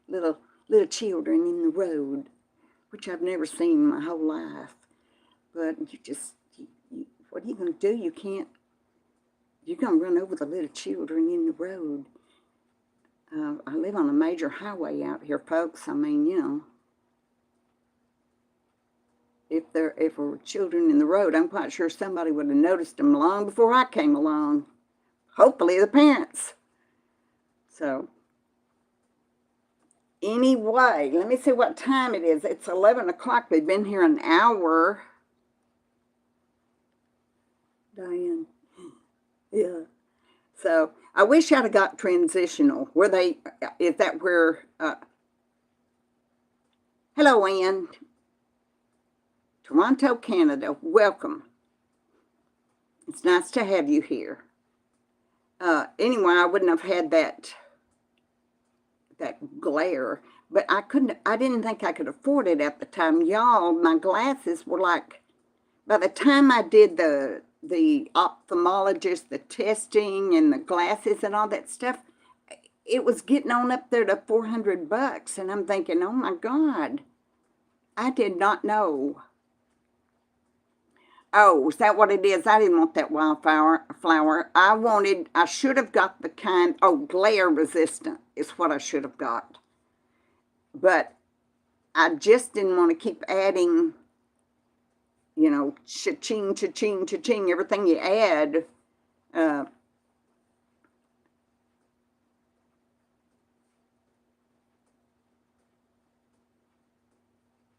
little children in the road, which I've never seen my whole life. But what are you going to do? You're going to run over the little children in the road. I live on a major highway out here, folks. I mean, you know, if there were children in the road, I'm quite sure somebody would have noticed them long before I came along. Hopefully the parents. So, anyway, let me see what time it is. It's 11 o'clock. They've been here an hour. Diane. Yeah. So, I wish I'd have got transitional. Is that where, hello, Ann. Toronto, Canada. Welcome. It's nice to have you here. Anyway, I wouldn't have had that glare, but I didn't think I could afford it at the time. Y'all, my glasses were like, by the time I did the ophthalmologist, the testing and the glasses and all that stuff, it was getting on up there to $400. And I'm thinking, oh my God, I did not know. Oh, is that what it is? I didn't want that wildflower. I should have got the kind, glare resistant is what I should have got. But I just didn't want to keep adding, you know, cha-ching, cha-ching, cha-ching, everything you add.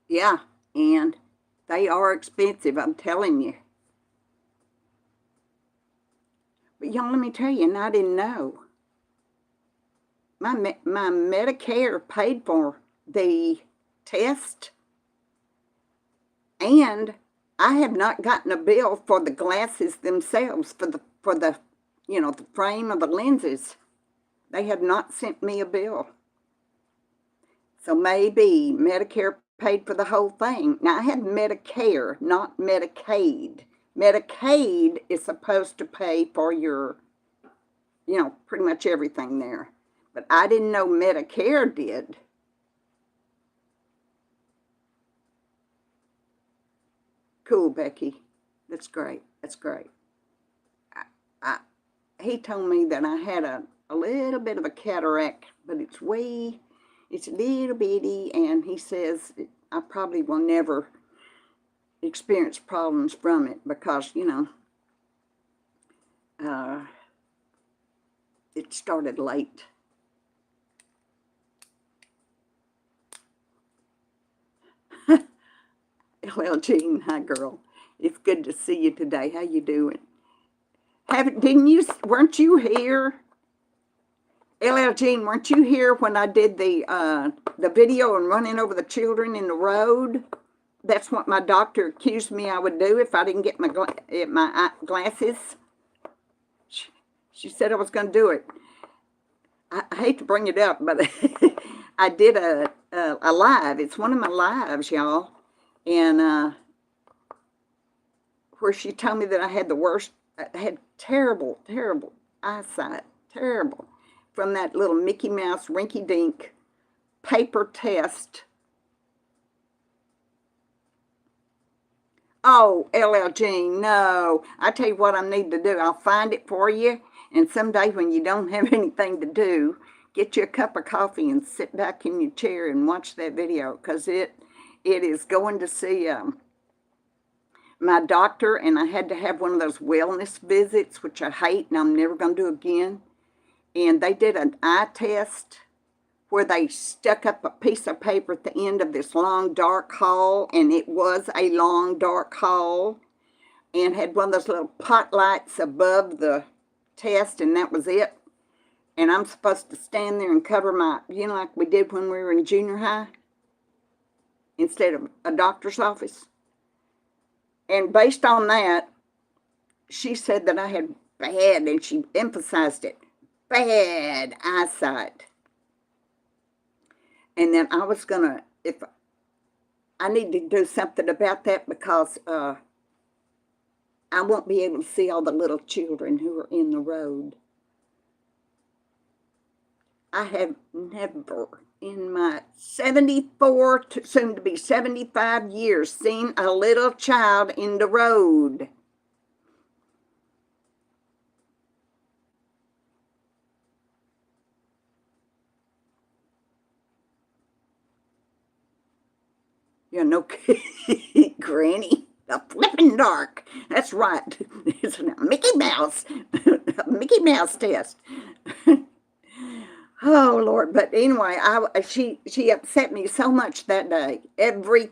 Yeah, and they are expensive, I'm telling you. But y'all, let me tell you, and I didn't know. My Medicare paid for the test. And I have not gotten a bill for the glasses themselves, for the you know, the frame of the lenses. They have not sent me a bill. So maybe Medicare paid for the whole thing. Now, I had Medicare, not Medicaid. Medicaid is supposed to pay for your, you know, pretty much everything there. But I didn't know Medicare did. Cool, Becky. That's great. That's great. I, he told me that I had a little bit of a cataract, but it's little bitty, and he says I probably will never experience problems from it because, you know, it started late. Well, Jean, hi girl. It's good to see you today. How you doing? Weren't you here? LL Jean, weren't you here when I did the video on running over the children in the road? That's what my doctor accused me I would do if I didn't get my glasses. She said I was going to do it. I hate to bring it up, but I did a live. It's one of my lives, y'all. And where she told me that I had the worst, I had terrible, terrible eyesight, terrible, from that little Mickey Mouse rinky-dink paper test. Oh, LL Jean, no. I tell you what I need to do. I'll find it for you, and someday when you don't have anything to do, get you a cup of coffee and sit back in your chair and watch that video, because it is going to see my doctor, and I had to have one of those wellness visits, which I hate and I'm never going to do again. And they did an eye test where they stuck up a piece of paper at the end of this long, dark hall, and it was a long, dark hall, and had one of those little pot lights above the test, and that was it. And I'm supposed to stand there and cover my, you know, like we did when we were in junior high, instead of a doctor's office. And based on that, she said that I had bad, and she emphasized it, bad eyesight. And then I was going to, if I need to do something about that, because I won't be able to see all the little children who are in the road. I have never in my 74, soon to be 75 years, seen a little child in the road. Yeah, no kidding, Granny. The flippin' dark. That's right. It's a Mickey Mouse test. Oh Lord! But anyway, she upset me so much that day. Every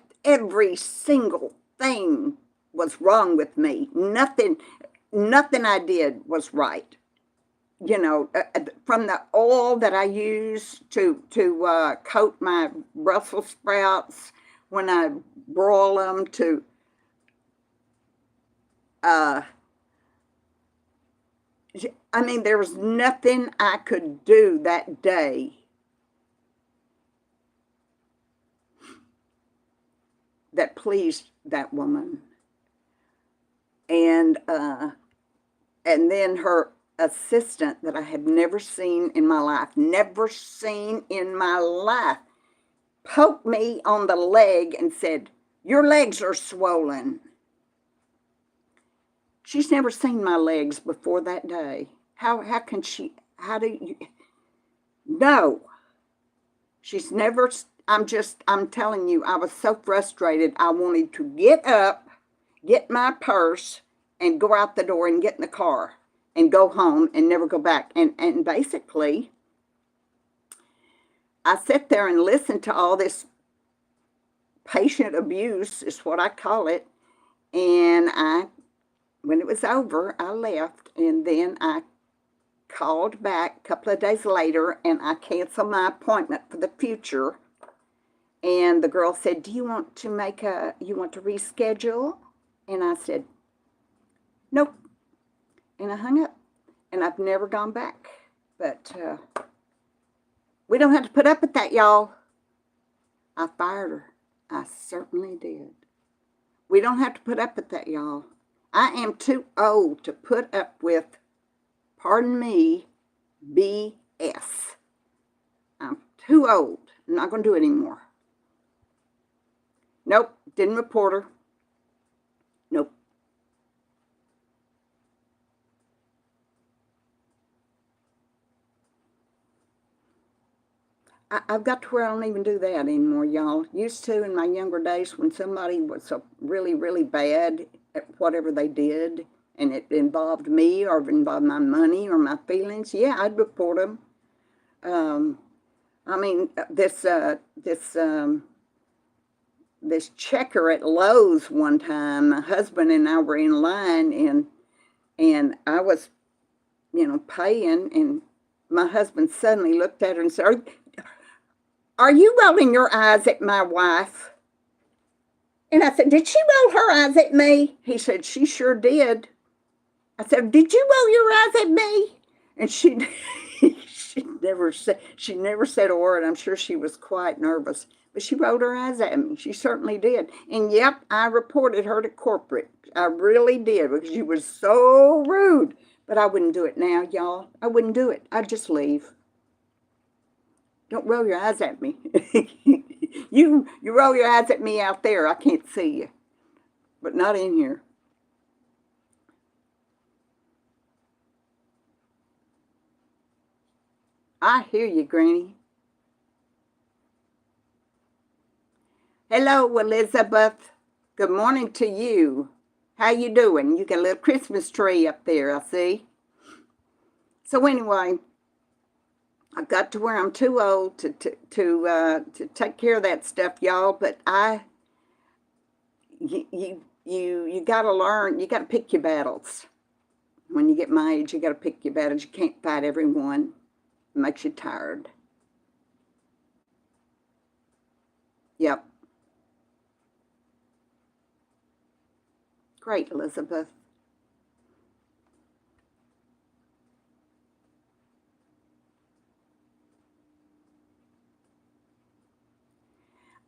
single thing was wrong with me. Nothing I did was right. You know, from the oil that I use to coat my Brussels sprouts when I broil them, to I mean, there was nothing I could do that day that pleased that woman. And then her assistant, that I had never seen in my life, poked me on the leg and said, "Your legs are swollen." She's never seen my legs before that day. How can she, how do you, no. She's never, I'm telling you, I was so frustrated. I wanted to get up, get my purse, and go out the door and get in the car and go home and never go back. And basically, I sat there and listened to all this patient abuse, is what I call it. And when it was over, I left, and then I called back a couple of days later, and I canceled my appointment for the future. And the girl said, do you want to reschedule? And I said, nope. And I hung up. And I've never gone back. But we don't have to put up with that, y'all. I fired her. I certainly did. We don't have to put up with that, y'all. I am too old to put up with, pardon me, BS. I'm too old. I'm not going to do it anymore. Nope, didn't report her. Nope. I've got to where I don't even do that anymore, y'all. Used to in my younger days when somebody was really, really bad at whatever they did, and it involved me or involved my money or my feelings, yeah, I'd report them. I mean, this checker at Lowe's one time, my husband and I were in line, and I was, paying, and my husband suddenly looked at her and said, are you rolling your eyes at my wife? And I said, did she roll her eyes at me? He said, she sure did. I said, did you roll your eyes at me? And she never said a word. I'm sure she was quite nervous. But she rolled her eyes at me. She certainly did. And yep, I reported her to corporate. I really did, because she was so rude. But I wouldn't do it now, y'all. I wouldn't do it. I'd just leave. Don't roll your eyes at me. You roll your eyes at me out there. I can't see you. But not in here. I hear you, Granny. Hello, Elizabeth. Good morning to you. How you doing? You got a little Christmas tree up there, I see. So anyway, I got to where I'm too old to take care of that stuff, y'all. But you got to learn. You got to pick your battles. When you get my age, you got to pick your battles. You can't fight everyone. It makes you tired. Yep. Great, Elizabeth.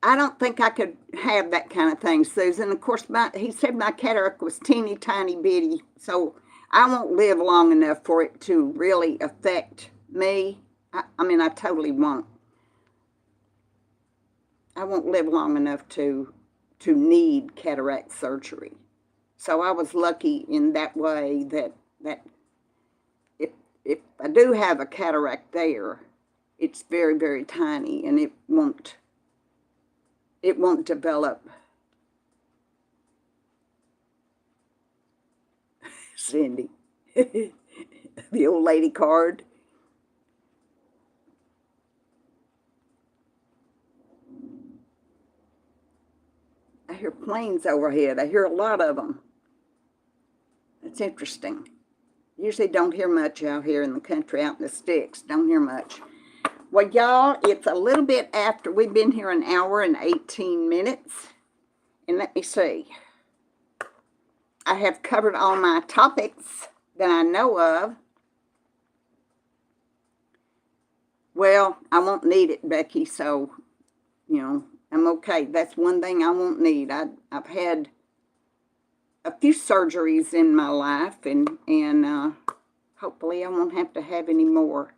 I don't think I could have that kind of thing, Susan. Of course, he said my cataract was teeny tiny bitty, so I won't live long enough for it to really affect me. I mean, I totally won't. I won't live long enough to need cataract surgery. So I was lucky in that way that if I do have a cataract there, it's very, very tiny, and it won't develop. Cindy, the old lady card. I hear planes overhead. I hear a lot of them. That's interesting. Usually don't hear much out here in the country, out in the sticks. Don't hear much. Well, y'all, it's a little bit after. We've been here an hour and 18 minutes. And let me see. I have covered all my topics that I know of. Well, I won't need it, Becky, so, I'm okay. That's one thing I won't need. I've had a few surgeries in my life, and hopefully I won't have to have any more.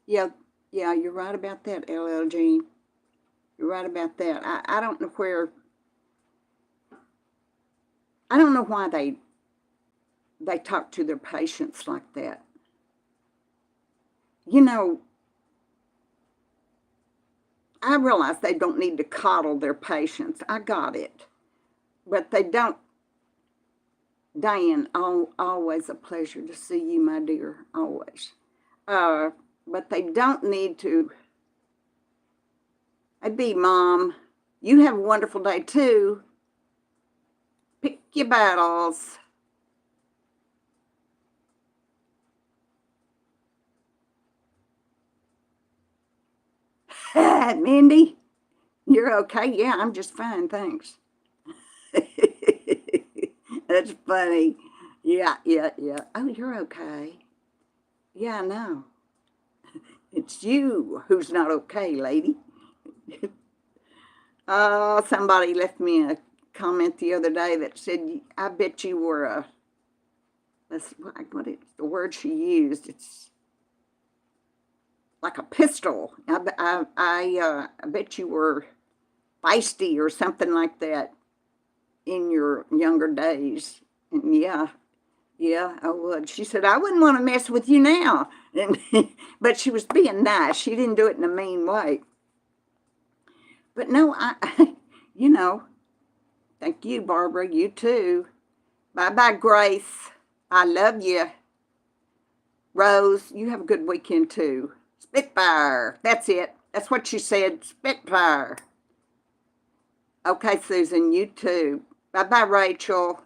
Yeah, you're right about that, LLG. You're right about that. I don't know where. I don't know why they talk to their patients like that. I realize they don't need to coddle their patients. I got it. But they don't. Diane, always a pleasure to see you, my dear. Always. But they don't need to. I'd be, Mom. You have a wonderful day, too. Pick your battles. Mindy, you're okay? Yeah, I'm just fine, thanks. That's funny. Yeah, yeah, yeah. Oh, you're okay. Yeah, I know. It's you who's not okay, lady. Oh, somebody left me a comment the other day that said, I bet you were a, what is the word she used? It's like a pistol. I bet you were feisty or something like that in your younger days. And yeah, yeah, I would. She said, I wouldn't want to mess with you now. And, but she was being nice. She didn't do it in a mean way. But no, you know, thank you, Barbara. You too. Bye bye, Grace. I love you. Rose, you have a good weekend too. Spitfire. That's it. That's what she said. Spitfire. Okay, Susan, you too. Bye bye, Rachel.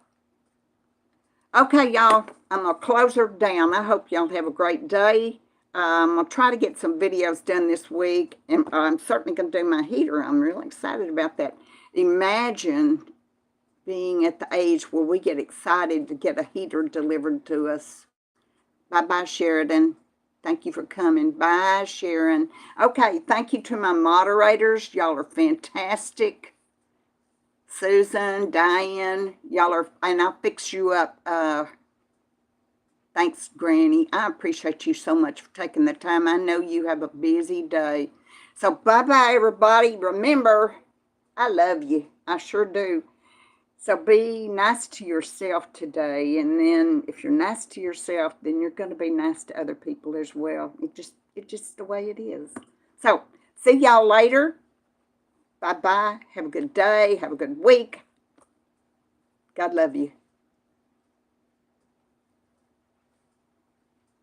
Okay, y'all, I'm going to close her down. I hope y'all have a great day. I'll try to get some videos done this week, and I'm certainly going to do my heater. I'm really excited about that. Imagine being at the age where we get excited to get a heater delivered to us. Bye-bye, Sheridan. Thank you for coming. Bye, Sharon. Okay, thank you to my moderators. Y'all are fantastic. Susan, Diane, y'all are, and I'll fix you up. Thanks, Granny. I appreciate you so much for taking the time. I know you have a busy day. So bye-bye, everybody. Remember, I love you. I sure do. So be nice to yourself today. And then if you're nice to yourself, then you're going to be nice to other people as well. It's just the way it is. So see y'all later. Bye-bye. Have a good day. Have a good week. God love you.